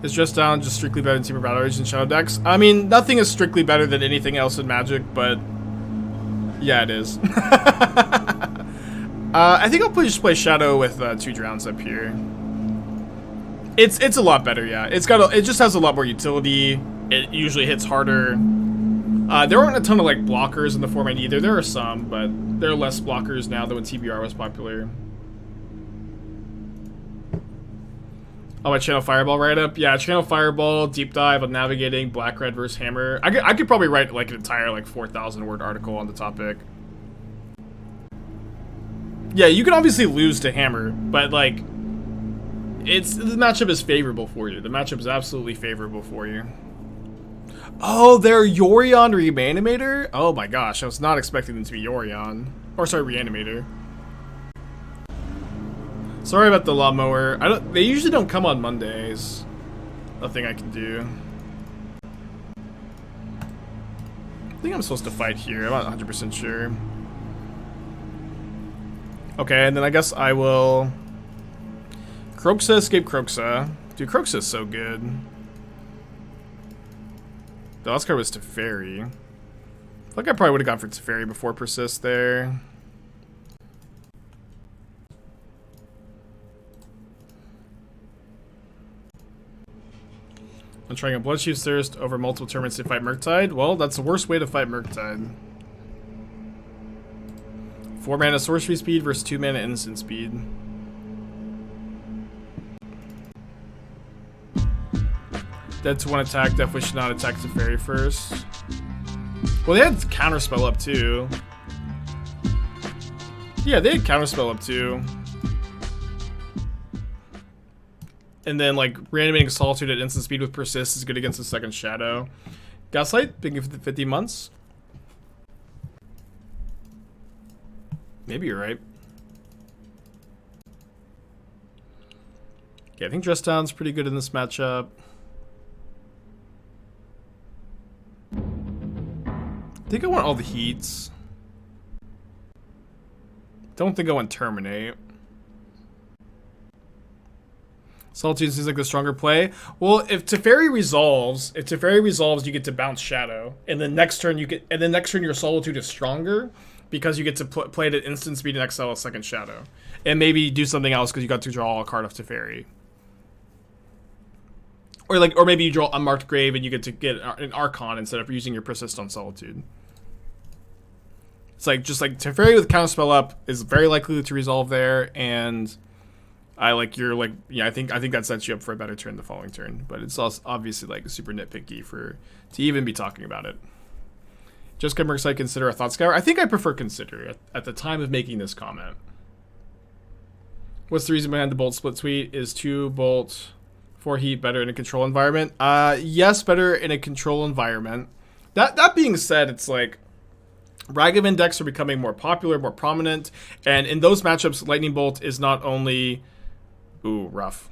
Is Dress Down just strictly better than Team of Battle Rage and Shadow decks? I mean, nothing is strictly better than anything else in Magic, but yeah, it is. I think I'll just play Shadow with 2 drowns up here. It's a lot better, yeah. It just has a lot more utility. It usually hits harder. There aren't a ton of like blockers in the format either. There are some, but there are less blockers now than when TBR was popular. Oh, my Channel Fireball write-up? Yeah, Channel Fireball, deep dive on navigating Black Red versus Hammer. I could probably write like an entire like 4,000 word article on the topic. Yeah, you can obviously lose to Hammer, but like the matchup is favorable for you. The matchup is absolutely favorable for you. Oh, they're Yorion Reanimator? Oh my gosh, I was not expecting them to be Yorion. Or sorry, Reanimator. Sorry about the lawnmower. They usually don't come on Mondays. Nothing I can do. I think I'm supposed to fight here. I'm not 100% sure. Okay, and then I guess I will Kroxa, escape Kroxa. Dude, Kroxa is so good. The last card was Teferi. I feel like I probably would have gone for Teferi before Persist there. I'm trying a Bloodchief's Thirst over multiple tournaments to fight Murktide. Well, that's the worst way to fight Murktide. 4 mana sorcery speed versus 2 mana instant speed. Dead to 1 attack, definitely should not attack Teferi first. Well, they had Counterspell up too. Yeah, they had Counterspell up too. And then, like, reanimating Solitude at instant speed with Persist is good against the second Shadow. Gaslight, big 50 months. Maybe you're right. Okay, I think Dress Down's pretty good in this matchup. I think I want all the heats. Don't think I want Terminate. Solitude seems like the stronger play. Well, if Teferi resolves, you get to bounce Shadow, and then next turn your Solitude is stronger because you get to play it at instant speed and exile a second Shadow, and maybe do something else because you got to draw a card off Teferi. Or maybe you draw Unmarked Grave and you get to get an Archon instead of using your Persist on Solitude. It's like just like Teferi with Counterspell up is very likely to resolve there, and I think that sets you up for a better turn the following turn. But it's also obviously like super nitpicky to even be talking about it. Just Mercs I consider a Thought Scour. I think I prefer consider at the time of making this comment. What's the reason behind the bolt split tweet? Is 2 bolt 4 heat better in a control environment? Yes, better in a control environment. That being said, it's like Ragavan decks are becoming more popular, more prominent, and in those matchups, Lightning Bolt is not only... Ooh, rough.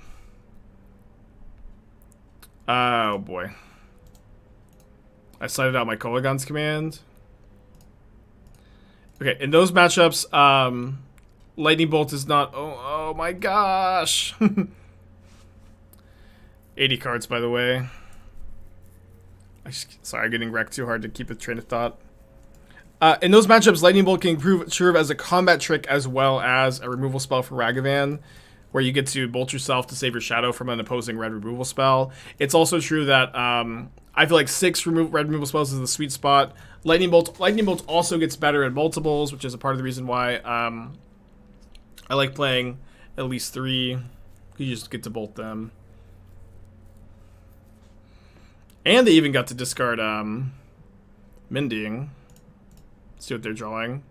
Oh boy. I cited out my Kolaghan's command. Okay, in those matchups, Lightning Bolt is not... Oh my gosh! 80 cards, by the way. Sorry, I'm getting wrecked too hard to keep a train of thought. In those matchups, Lightning Bolt can serve as a combat trick as well as a removal spell for Ragavan, where you get to bolt yourself to save your shadow from an opposing red removal spell. It's also true that I feel like 6 red removal spells is the sweet spot. Lightning Bolt also gets better at multiples, which is a part of the reason why I like playing at least 3. You just get to bolt them. And they even got to discard Mending. See what they're drawing.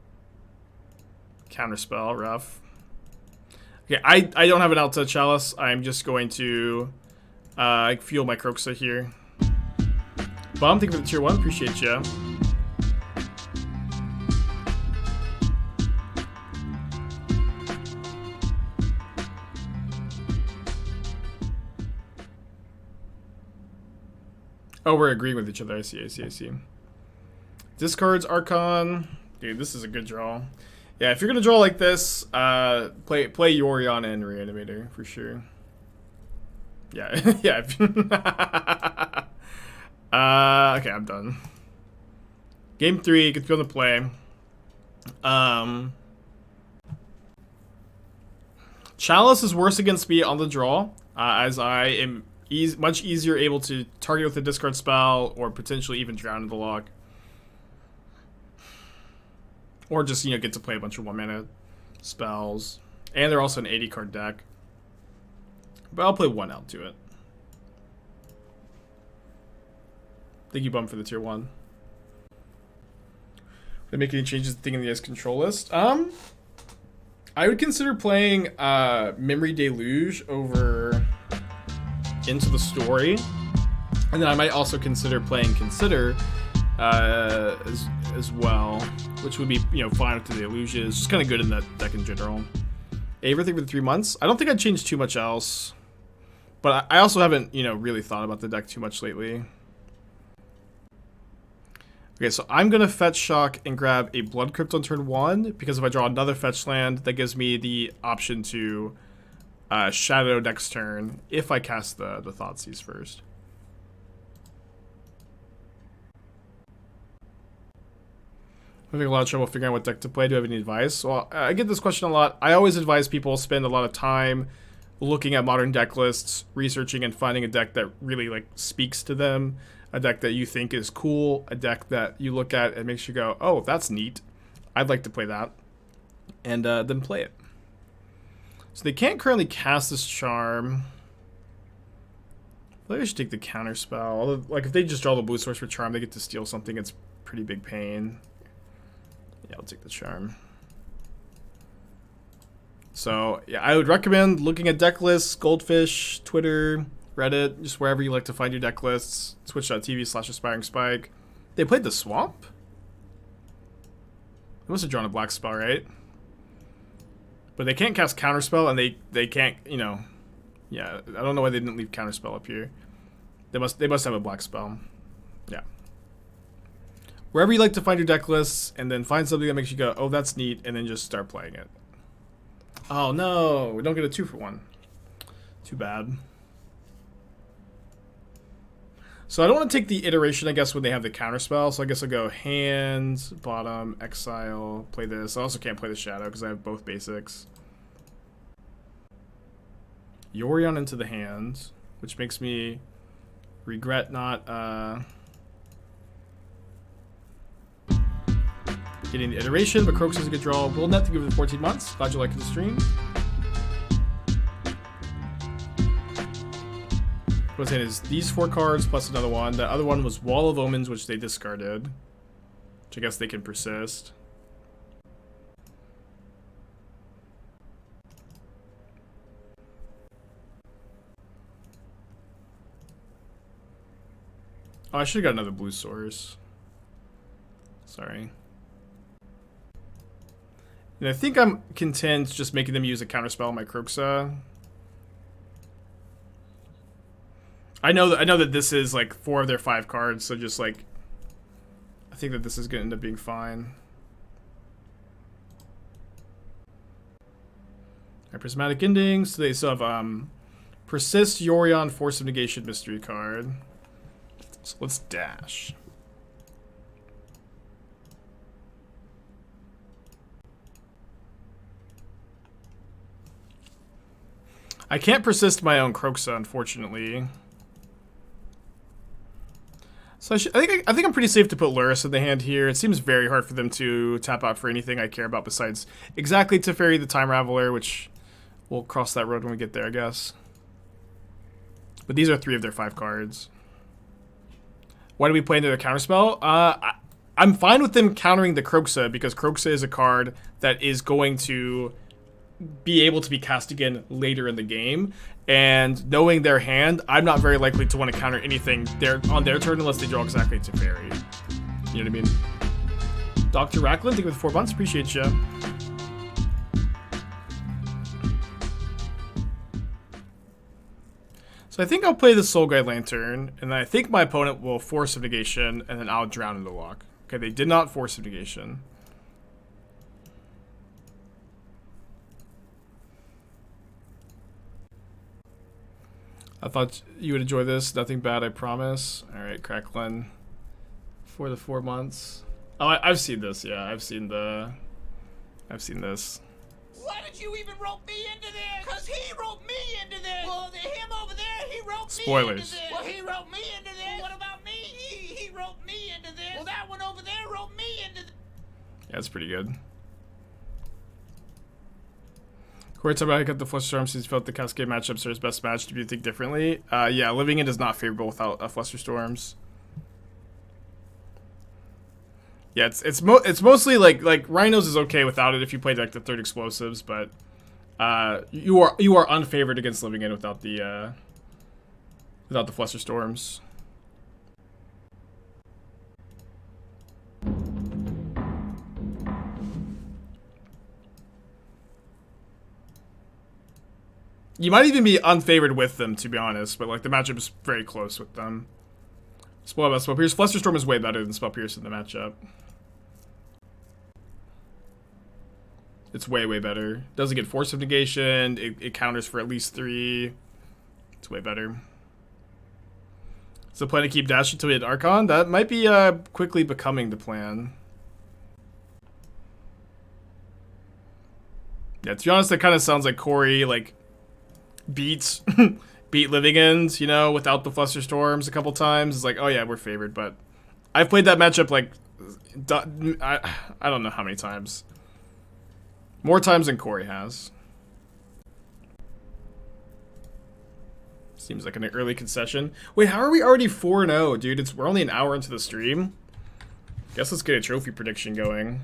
Counterspell, rough. Okay, I don't have an Alta Chalice. I'm just going to fuel my Kroxa here. Bomb, thank you for the tier 1. Appreciate you. Oh, we're agreeing with each other. I see. Discards Archon. Dude, this is a good draw. Yeah, if you're gonna draw like this, play Yorion and Reanimator for sure. Yeah, yeah. Okay, I'm done. Game 3 gets me on the play. Chalice is worse against me on the draw, as I am much easier able to target with a discard spell or potentially even drown in the Loch. Or just, get to play a bunch of 1-mana spells. And they're also an 80-card deck. But I'll play 1 out to it. Thank you, Bum, for the tier 1. They make any changes to the thing in the control list? I would consider playing Memory Deluge over Into the Story. And then I might also consider playing Consider as well, which would be, fine with the illusion. It's just kind of good in that deck in general. Everything for the 3 months. I don't think I'd change too much else, but I also haven't, really thought about the deck too much lately. Okay, so I'm gonna fetch shock and grab a Blood Crypt on turn 1 because if I draw another fetch land, that gives me the option to shadow next turn if I cast the Thoughtseize first. I'm having a lot of trouble figuring out what deck to play. Do you have any advice? Well, I get this question a lot. I always advise people spend a lot of time looking at modern deck lists, researching and finding a deck that really speaks to them, a deck that you think is cool, a deck that you look at and makes you go, oh, that's neat. I'd like to play that. And then play it. So they can't currently cast this charm. I think I should take the counter spell. Although, if they just draw the blue source for charm, they get to steal something. It's pretty big pain. Yeah, I'll take the charm. So, yeah, I would recommend looking at deck lists, Goldfish, Twitter, Reddit, just wherever you like to find your deck lists. Twitch.tv/AspiringSpike. They played the Swamp? They must have drawn a black spell, right? But they can't cast Counterspell, and they can't, Yeah, I don't know why they didn't leave Counterspell up here. They must have a black spell. Yeah. Wherever you like to find your deck lists, and then find something that makes you go, oh, that's neat, and then just start playing it. Oh, no. We don't get a 2-for-1. Too bad. So I don't want to take the iteration, I guess, when they have the counterspell. So I guess I'll go hands, bottom, exile, play this. I also can't play the shadow because I have both basics. Yorion into the hand, which makes me regret not getting the iteration, but Kroxa is a good draw. Will net to give it 14 months. Glad you liked the stream. What's in is these 4 cards plus another one. The other one was Wall of Omens, which they discarded. which I guess they can persist. Oh, I should have got another blue source. Sorry. And I think I'm content just making them use a counterspell on my Kroxa. I know that this is like 4 of their 5 cards, so just like I think that this is gonna end up being fine. Alright, prismatic endings. So they still have persist, Yorion, Force of Negation, mystery card. So let's dash. I can't persist my own Kroxa, unfortunately. So I think I'm pretty safe to put Lurrus in the hand here. It seems very hard for them to tap out for anything I care about besides exactly Teferi the Time Raveler, which we'll cross that road when we get there, I guess. But these are 3 of their 5 cards. Why do we play into their counterspell? I'm fine with them countering the Kroxa because Kroxa is a card that is going to be able to be cast again later in the game. And knowing their hand, I'm not very likely to want to counter anything on their turn unless they draw exactly Teferi. You know what I mean? Dr. Racklin, thank you for the 4 months. Appreciate you. So I think I'll play the Soul Guide Lantern, and then I think my opponent will Force of Negation, and then I'll drown in the Loch. Okay, they did not Force of Negation. I thought you would enjoy this. Nothing bad, I promise. Alright, Cracklin. For the 4 months. Oh, I've seen this, yeah. I've seen this. Why did you even rope me into this? Because he roped me into this. Well, him over there, he roped me into this. Well, he roped me into this. Well, what about me? He roped me into this. Well, that one over there roped me into this. Yeah, that's pretty good. Corey talked about how got the Flusterstorm since he felt the Cascade matchups are his best match. Do you think differently? Yeah, Living End is not favorable without Flusterstorms. Yeah, it's mostly like Rhinos is okay without it if you play like the 3rd explosives, but you are unfavored against Living End without the Flusterstorms. You might even be unfavored with them, to be honest, but like the matchup is very close with them. Spell Pierce. Flusterstorm is way better than Spell Pierce in the matchup. It's way, way better. Doesn't get Force of Negation. It counters for at least 3. It's way better. So plan to keep dashing until we hit Archon? That might be quickly becoming the plan. Yeah, to be honest, that kind of sounds like Corey, like, beat Living End, you know, without the Flusterstorms a couple times. It's like, oh yeah, we're favored, but I've played that matchup, like, I don't know how many times. More times than Corey has. Seems like an early concession. Wait, how are we already 4-0, dude? We're only an hour into the stream. Guess let's get a trophy prediction going.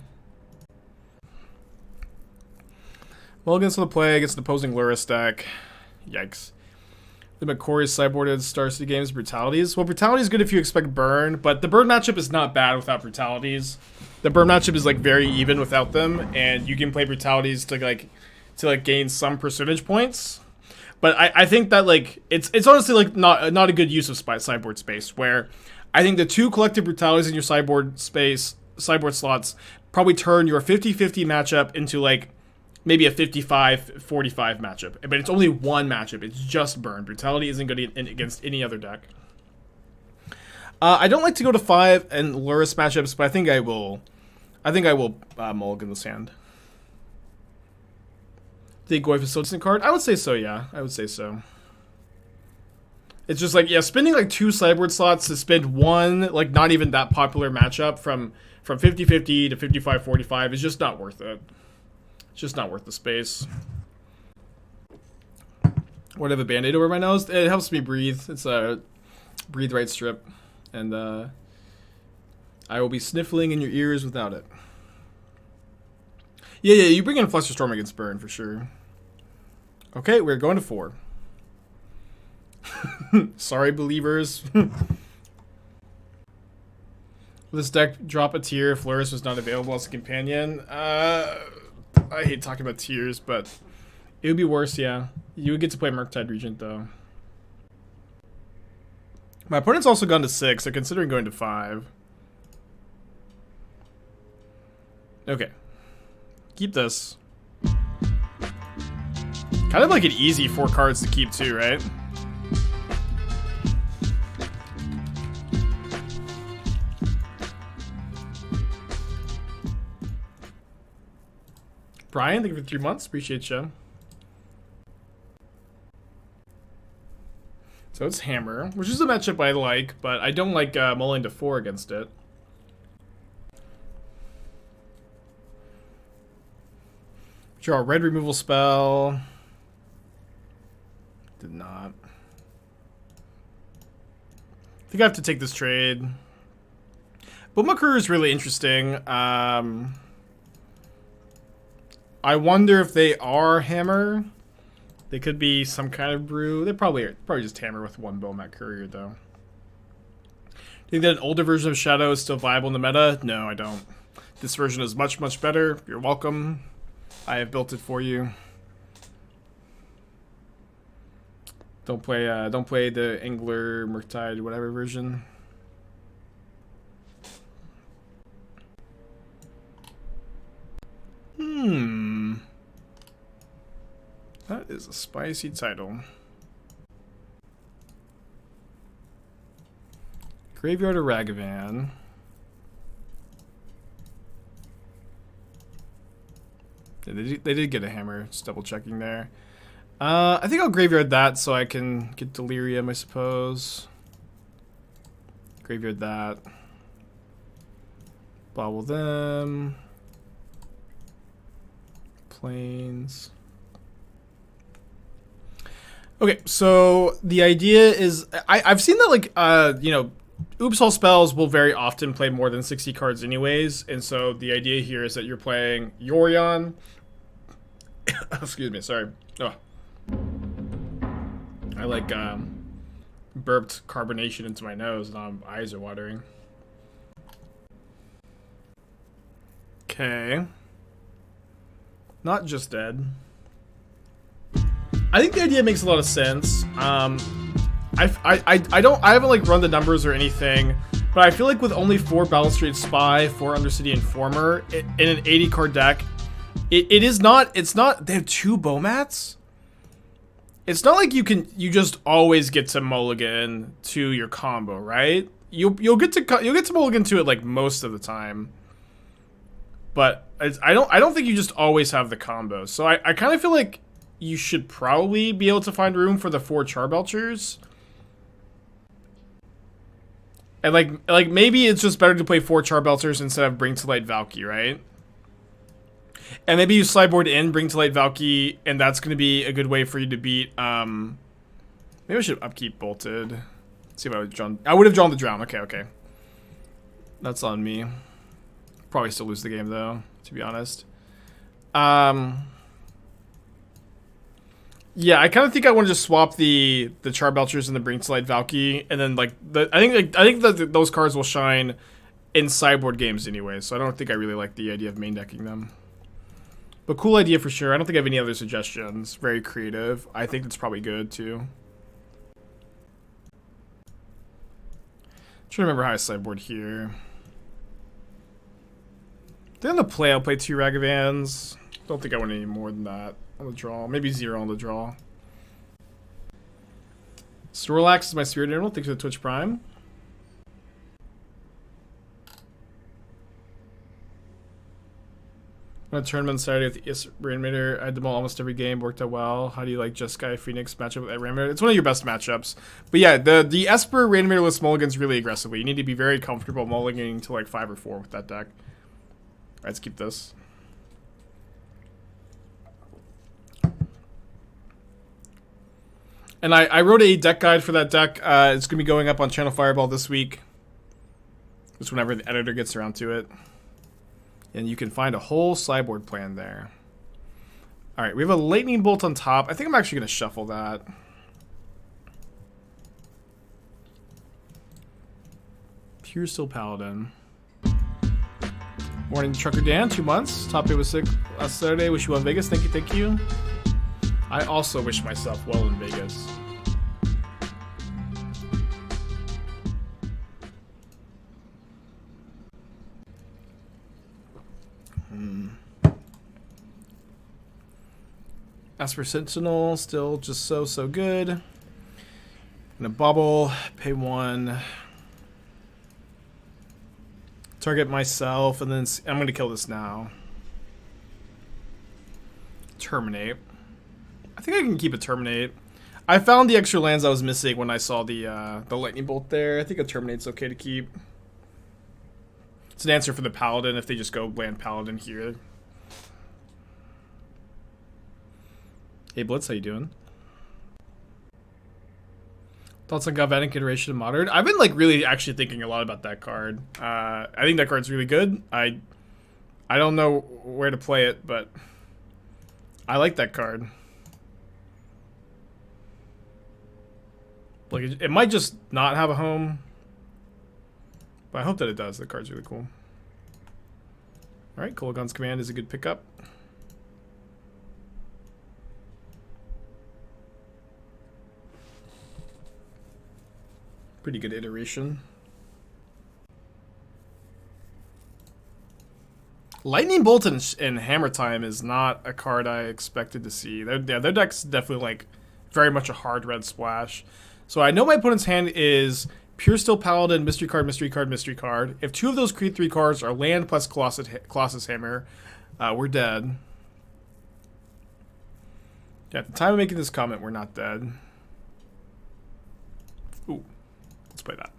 Well, against the play, against the opposing Lurrus deck. Yikes. The McCory's sideboarded Star City Games Brutalities. Well, Brutality is good if you expect burn, but the burn matchup is not bad without Brutalities. The burn matchup is like very even without them, and you can play Brutalities to gain some percentage points. But I think that like it's honestly like not a good use of sideboard space, where I think the 2 collective Brutalities in your sideboard slots probably turn your 50-50 matchup into like maybe a 55-45 matchup. But it's only one matchup. It's just burn. Brutality isn't good against any other deck. I don't like to go to 5 and Lurrus matchups, but I think I will mulligan this hand. Think Goyf is still a decent card? I would say so, yeah. I would say so. It's just like, yeah, spending like 2 sideboard slots to spend one, like, not even that popular matchup from 50-50 to 55-45 is just not worth it. It's just not worth the space. What, I have a band-aid over my nose? It helps me breathe. It's a breathe right strip. And I will be sniffling in your ears without it. Yeah, you bring in Flusterstorm against Burn for sure. Okay, we're going to 4. Sorry, believers. This deck drop a tier if Lurrus was not available as a companion. I hate talking about tiers, but it would be worse, yeah. You would get to play Murktide Regent, though. My opponent's also gone to 6. They're considering going to 5. Okay. Keep this. Kind of like an easy 4 cards to keep, too, right? Brian, thank you for 3 months. Appreciate you. So it's Hammer, which is a matchup I like, but I don't like mulling to 4 against it. Draw a red removal spell. Did not. I think I have to take this trade. Boomakur is really interesting. I wonder if they are Hammer. They could be some kind of brew. They probably are. Probably just Hammer with 1 Bomat Courier, though. Do you think that an older version of Shadow is still viable in the meta? No, I don't. This version is much, much better. You're welcome. I have built it for you. Don't play the Angler, Murktide, whatever version. That is a spicy title. Graveyard of Ragavan. Yeah, they did get a hammer. Just double checking there. I think I'll graveyard that so I can get Delirium, I suppose. Graveyard that. Bauble them. Plains. Okay, so the idea is I've seen that, like, you know, Oops All spells will very often play more than 60 cards anyways, and so the idea here is that you're playing Yorion. Excuse me, sorry. Oh. I like burped carbonation into my nose and my eyes are watering. Okay. Not just dead. I think the idea makes a lot of sense. I haven't like run the numbers or anything, but I feel like with only 4 Balustrade Spy, 4 Undercity Informer in an 80 card deck, it's not they have 2 Bomats. It's not like you just always get to mulligan to your combo, right? You'll get to mulligan to it like most of the time. But I don't think you just always have the combo. So I kind of feel like you should probably be able to find room for the 4 Charbelchers. And like maybe it's just better to play 4 Charbelchers instead of Bring to Light Valky, right? And maybe you sideboard in Bring to Light Valky, and that's going to be a good way for you to beat. Maybe I should upkeep Bolted. Let's see if I would drawn. I would have drawn the Drown. Okay. That's on me. Probably still lose the game though, to be honest. Yeah, I kind of think I want to just swap the Charbelchers and the Bring to Light Valky, and then like I think that those cards will shine in sideboard games anyway. So I don't think I really like the idea of main decking them. But cool idea for sure. I don't think I have any other suggestions. Very creative. I think that's probably good too. Trying to remember how I sideboard here. Then on the play, I'll play 2 Ragavans. Don't think I want any more than that on the draw. Maybe 0 on the draw. Snorlax is my Spirit Animal. Thanks for the Twitch Prime. On a tournament Saturday with the Reanimator, I had them all almost every game, worked out well. How do you like Jeskai Phoenix matchup with Reanimator? It's one of your best matchups. But yeah, the Esper Reanimator list mulligans really aggressively. You need to be very comfortable mulliganing to like 5 or 4 with that deck. Alright, let's keep this. And I wrote a deck guide for that deck. It's going to be going up on Channel Fireball this week. Just whenever the editor gets around to it. And you can find a whole sideboard plan there. Alright, we have a lightning bolt on top. I think I'm actually going to shuffle that. Pure Steel Paladin. Morning, Trucker Dan, 2 months. Top 8 was sick last Saturday. Wish you well in Vegas. Thank you, thank you. I also wish myself well in Vegas. As for Sentinel, still just so good. Gonna Bauble, pay 1. Target myself, and then I'm gonna kill this now. Terminate. I think I can keep a Terminate. I found the extra lands I was missing when I saw the lightning bolt there. I think a Terminate's okay to keep. It's an answer for the Paladin if they just go land Paladin here. Hey Blitz, how you doing? Thoughts on Galvanic Iteration of Modern? I've been like really actually thinking a lot about that card. I think that card's really good. I don't know where to play it, but I like that card. Like it might just not have a home, but I hope that it does. The card's really cool. All right, Kolaghan's Command is a good pickup. Pretty good iteration. Lightning Bolt and Hammer Time is not a card I expected to see. Their deck's definitely like very much a hard red splash. So I know my opponent's hand is Pure Steel Paladin, Mystery Card, Mystery Card, Mystery Card. If 2 of those Creed 3 cards are land plus Colossus Hammer, we're dead. Yeah, at the time of making this comment, we're not dead. Ooh. Let's play that.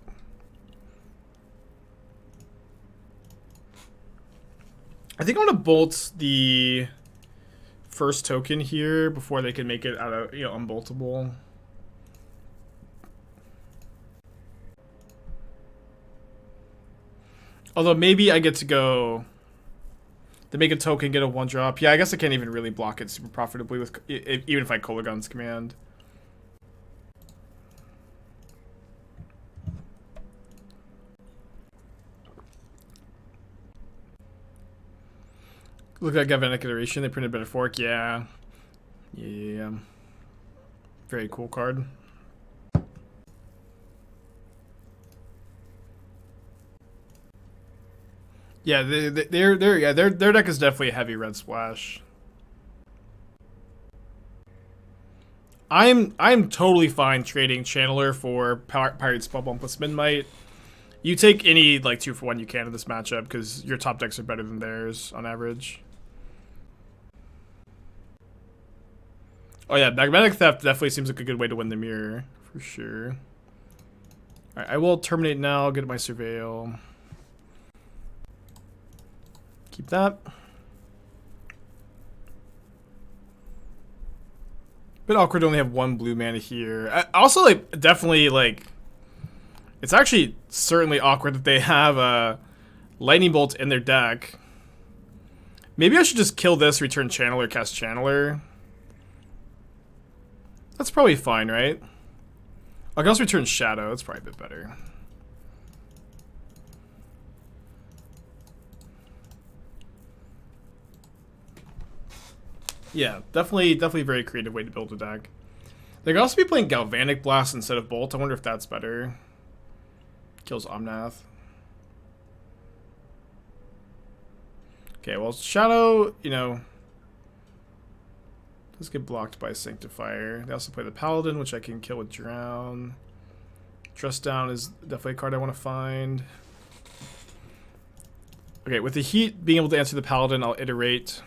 I think I'm gonna bolt the first token here before they can make it out of unboltable. Although maybe I get to go. They make a token, get a 1-drop. Yeah, I guess I can't even really block it super profitably with even if I Kolaghan's Command. Look at Galvanic Iteration. They printed better fork. Yeah. Yeah. Very cool card. Yeah, their deck is definitely a heavy red splash. I'm totally fine trading Channeler for Pirate's Spellbomb plus Midnight. You take any like 2-for-1 you can in this matchup because your top decks are better than theirs on average. Oh yeah, Magnetic Theft definitely seems like a good way to win the mirror, for sure. Alright, I will Terminate now, get my Surveil. Keep that. Bit awkward to only have 1 blue mana here. I also, like, definitely, like... It's actually certainly awkward that they have a Lightning Bolt in their deck. Maybe I should just kill this, return Channeler, cast Channeler. That's probably fine, right? I can also return Shadow. That's probably a bit better. Yeah, definitely a very creative way to build a deck. They could also be playing Galvanic Blast instead of Bolt. I wonder if that's better. Kills Omnath. Okay, well, Shadow, let's get blocked by Sanctifier. They also play the Paladin, which I can kill with Drown. Dress Down is definitely a card I want to find. Okay, with the Heat being able to answer the Paladin, I'll iterate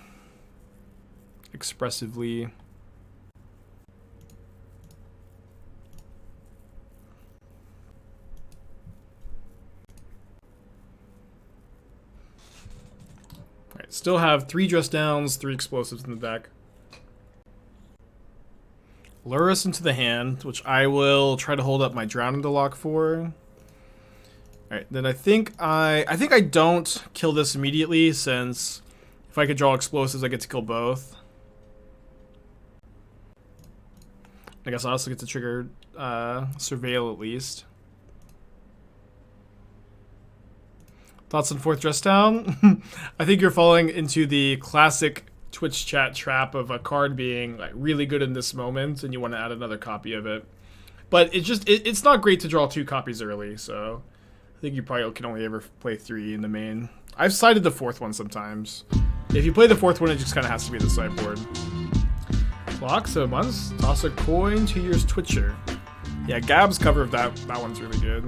expressively. Alright, still have 3 Dress Downs, 3 Explosives in the deck. Lurrus into the hand, which I will try to hold up my Drown into Loch for. Alright, then I think I don't kill this immediately, since if I could draw explosives, I get to kill both. I guess I also get to trigger Surveil at least. Thoughts on 4th Dress Down? I think you're falling into the classic Twitch chat trap of a card being like really good in this moment, and you want to add another copy of it. But it's not great to draw 2 copies early, so I think you probably can only ever play 3 in the main. I've sided the 4th one sometimes. If you play the 4th one, it just kind of has to be the sideboard. Loch, so once toss a coin to your Twitcher. Yeah, Gab's cover of that one's really good.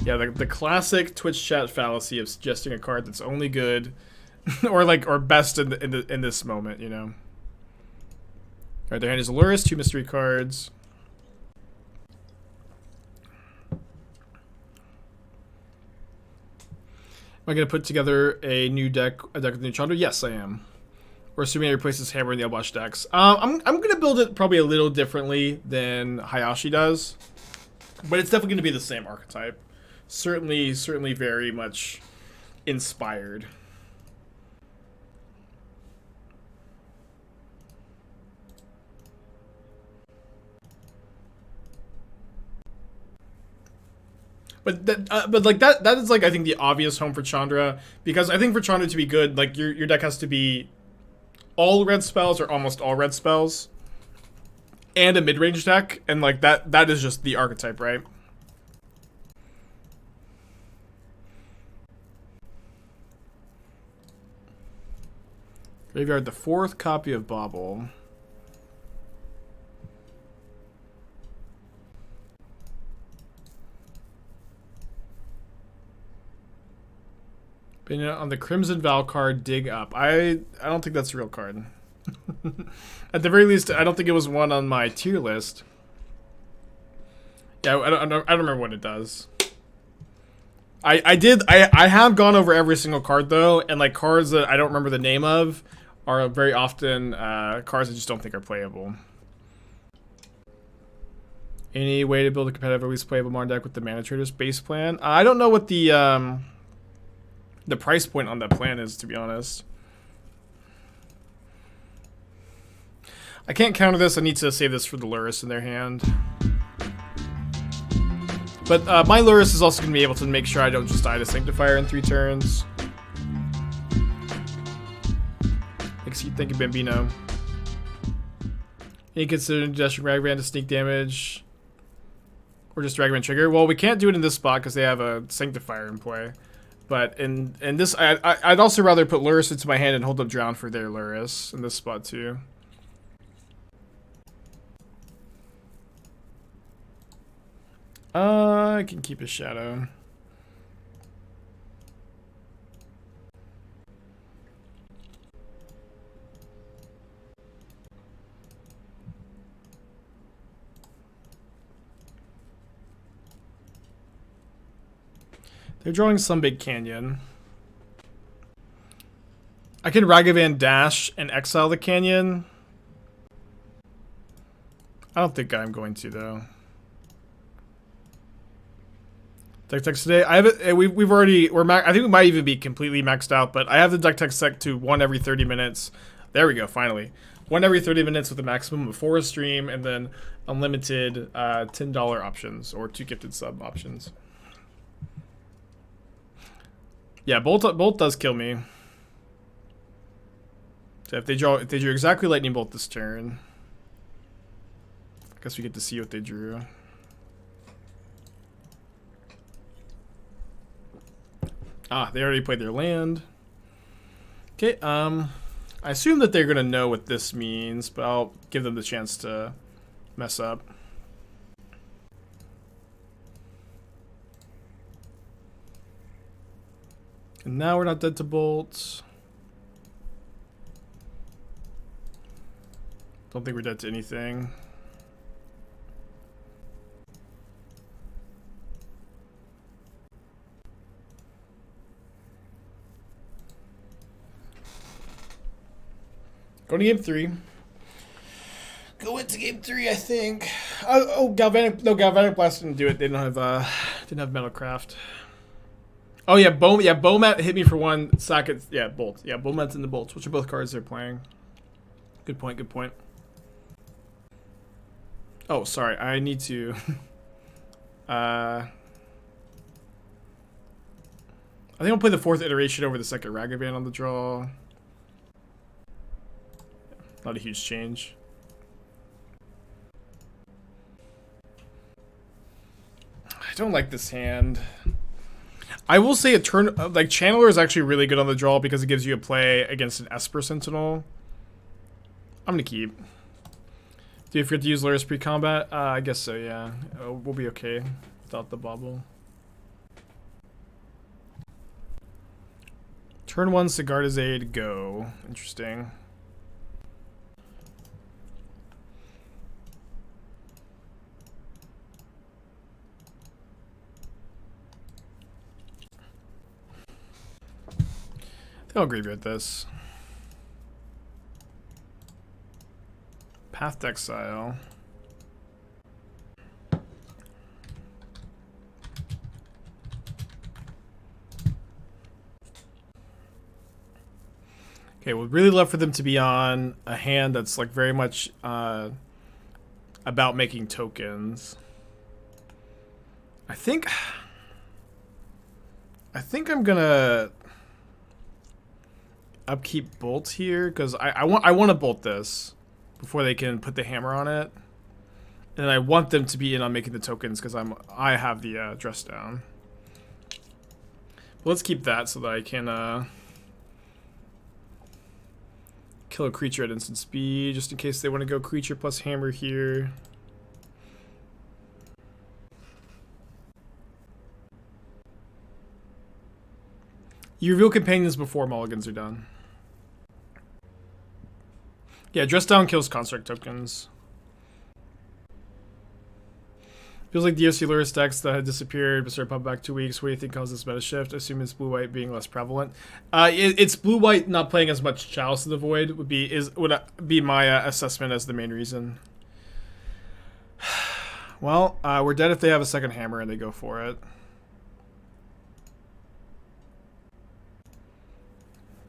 Yeah, the classic Twitch chat fallacy of suggesting a card that's only good or best in this moment, you know. Alright, their hand is Lurrus, 2 mystery cards. Am I gonna put together a deck with new Chandra? Yes, I am. We're assuming I replace this hammer in the Elbosh decks. I'm gonna build it probably a little differently than Hayashi does, but it's definitely gonna be the same archetype. Certainly very much inspired. But that is like I think the obvious home for Chandra, because I think for Chandra to be good, like your deck has to be all red spells or almost all red spells, and a mid-range deck, and like that is just the archetype, right? Graveyard the 4th copy of Bauble. On the Crimson Val card, dig up. I don't think that's a real card. At the very least, I don't think it was one on my tier list. Yeah, I don't remember what it does. I have gone over every single card though, and like cards that I don't remember the name of are very often cards I just don't think are playable. Any way to build a competitive, at least playable modern deck with the Mana Traders base plan? I don't know what the price point on that plan is, to be honest. I can't counter this. I need to save this for the Lurrus in their hand. But my Lurrus is also going to be able to make sure I don't just die to Sanctifier in 3 turns. Thank you, Bambino. Any considered Dashing Ragavan to sneak damage? Or just Ragavan trigger? Well, we can't do it in this spot because they have a Sanctifier in play. But in this, I'd also rather put Lurrus into my hand and hold up Drown for their Lurrus in this spot too. I can keep his Shadow. They're drawing some big canyon. I can Ragavan dash and exile the canyon. I don't think I'm going to though. Deck text today. I have it. We've already. I think we might even be completely maxed out. But I have the deck text set to 1 every 30 minutes. There we go. Finally, 1 every 30 minutes with a maximum of 4 a stream, and then unlimited $10 options or 2 gifted sub options. Yeah, Bolt does kill me. So if they drew exactly Lightning Bolt this turn, I guess we get to see what they drew. Ah, they already played their land. Okay, I assume that they're gonna know what this means, but I'll give them the chance to mess up. And now we're not dead to bolts. Don't think we're dead to anything. Going to game 3. Go into game 3, I think. Galvanic Blast didn't do it. They didn't have Metalcraft. Oh yeah, Bomat hit me for one socket. Yeah, Bolt. Yeah, Bomat's in the Bolts, which are both cards they're playing. Good point. Oh, sorry. I need to. I think I'll play the 4th iteration over the 2nd Ragavan on the draw. Not a huge change. I don't like this hand. I will say a turn like Channeler is actually really good on the draw because it gives you a play against an Esper Sentinel. I'm gonna keep. Do you forget to use Lurrus pre-combat? I guess so, yeah. We'll be okay without the Bauble. Turn 1, Sigarda's Aid, go. Interesting. I think I'll graveyard this. Path to Exile. Okay, we'd really love for them to be on a hand that's like very much about making tokens. I think I'm gonna upkeep Bolt here because I want to bolt this before they can put the hammer on it, and I want them to be in on making the tokens because I have the dress down. But let's keep that so that I can kill a creature at instant speed just in case they want to go creature plus hammer here. You reveal companions before mulligans are done. Yeah, dress down kills construct tokens. Feels like DLC Lurrus decks that had disappeared but started popping back 2 weeks. What do you think caused this meta shift? I assume it's blue-white being less prevalent. It's blue-white not playing as much Chalice of the Void would be my assessment as the main reason. Well, we're dead if they have a second hammer and they go for it.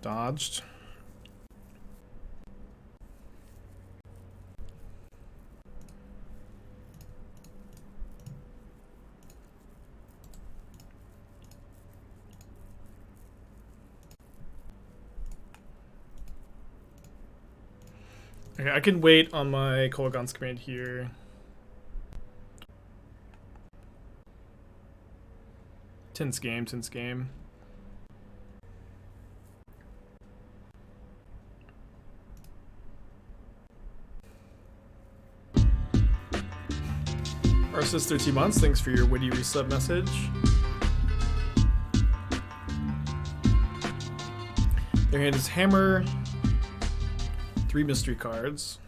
Dodged. Okay, I can wait on my Kolaghan's command here. Tense game. Arsis 13 months, thanks for your witty resub message. Their hand is hammer. 3 mystery cards.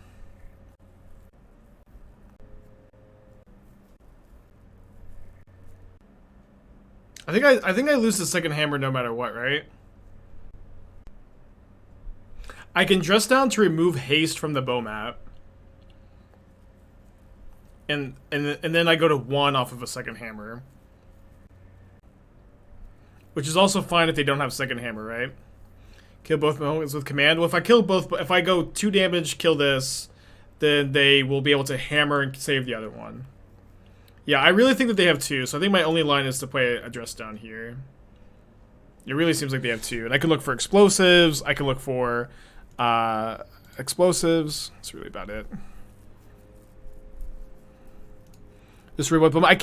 I think I lose the second hammer no matter what, right? I can dress down to remove haste from the bow map. And then I go to 1 off of a second hammer. Which is also fine if they don't have second hammer, right? Kill both moments with command. Well, if I go 2 damage, kill this, then they will be able to hammer and save the other one. Yeah, I really think that they have 2, so I think my only line is to play a dress down here. It really seems like they have 2. And I can look for explosives, I can look for explosives. That's really about it. Just rewipe them. I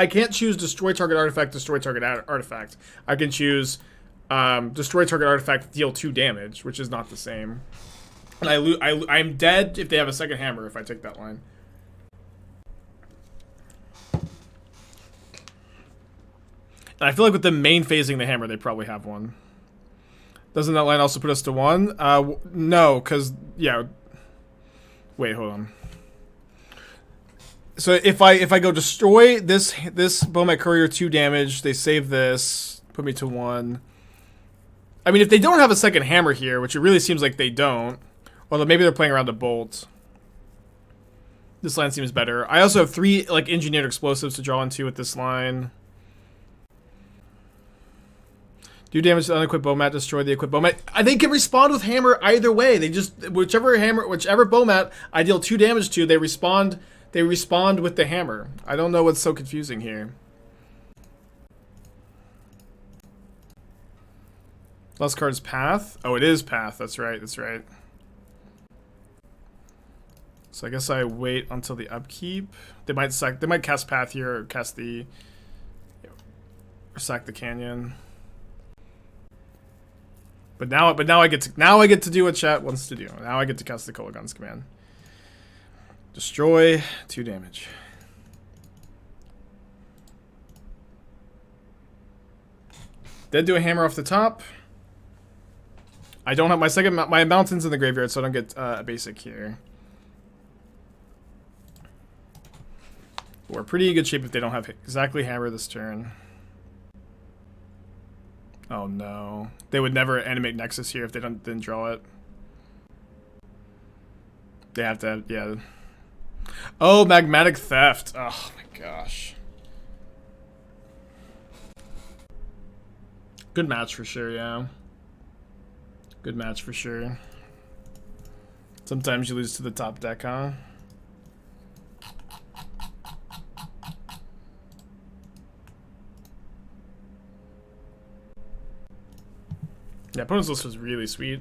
can't choose destroy target artifact, destroy target artifact. I can choose destroy target artifact, deal 2 damage, which is not the same. And I'm dead if they have a second hammer if I take that line. And I feel like with them main phasing the hammer, they probably have one. Doesn't that line also put us to 1? No, because yeah. Wait, hold on. So if I go destroy this Bowmat Courier 2 damage, they save this, put me to 1. I mean, if they don't have a second hammer here, which it really seems like they don't, although maybe they're playing around a bolt. This line seems better. I also have 3 like engineered explosives to draw into with this line. Do damage to the unequipped bowmat, destroy the equipped bowmat. They can respond with hammer either way. They just whichever bowmat I deal 2 damage to, they respond with the hammer. I don't know what's so confusing here. Last card is Path. Oh, it is Path. That's right. That's right. So I guess I wait until the upkeep. They might cast Path here, or cast the, or sack the Canyon. But now I get to do what chat wants to do. Now I get to cast the Kolaghan's command. Destroy, 2 damage. Then do a hammer off the top. I don't have my mountain's in the graveyard, so I don't get a basic here. We're pretty in good shape if they don't have exactly hammer this turn. Oh no. They would never animate Nexus here if they didn't draw it. They have to, yeah. Oh, Magmatic Theft. Oh my gosh. Good match for sure, yeah. Good match for sure. Sometimes you lose to the top deck, huh? Yeah, opponent's list was really sweet.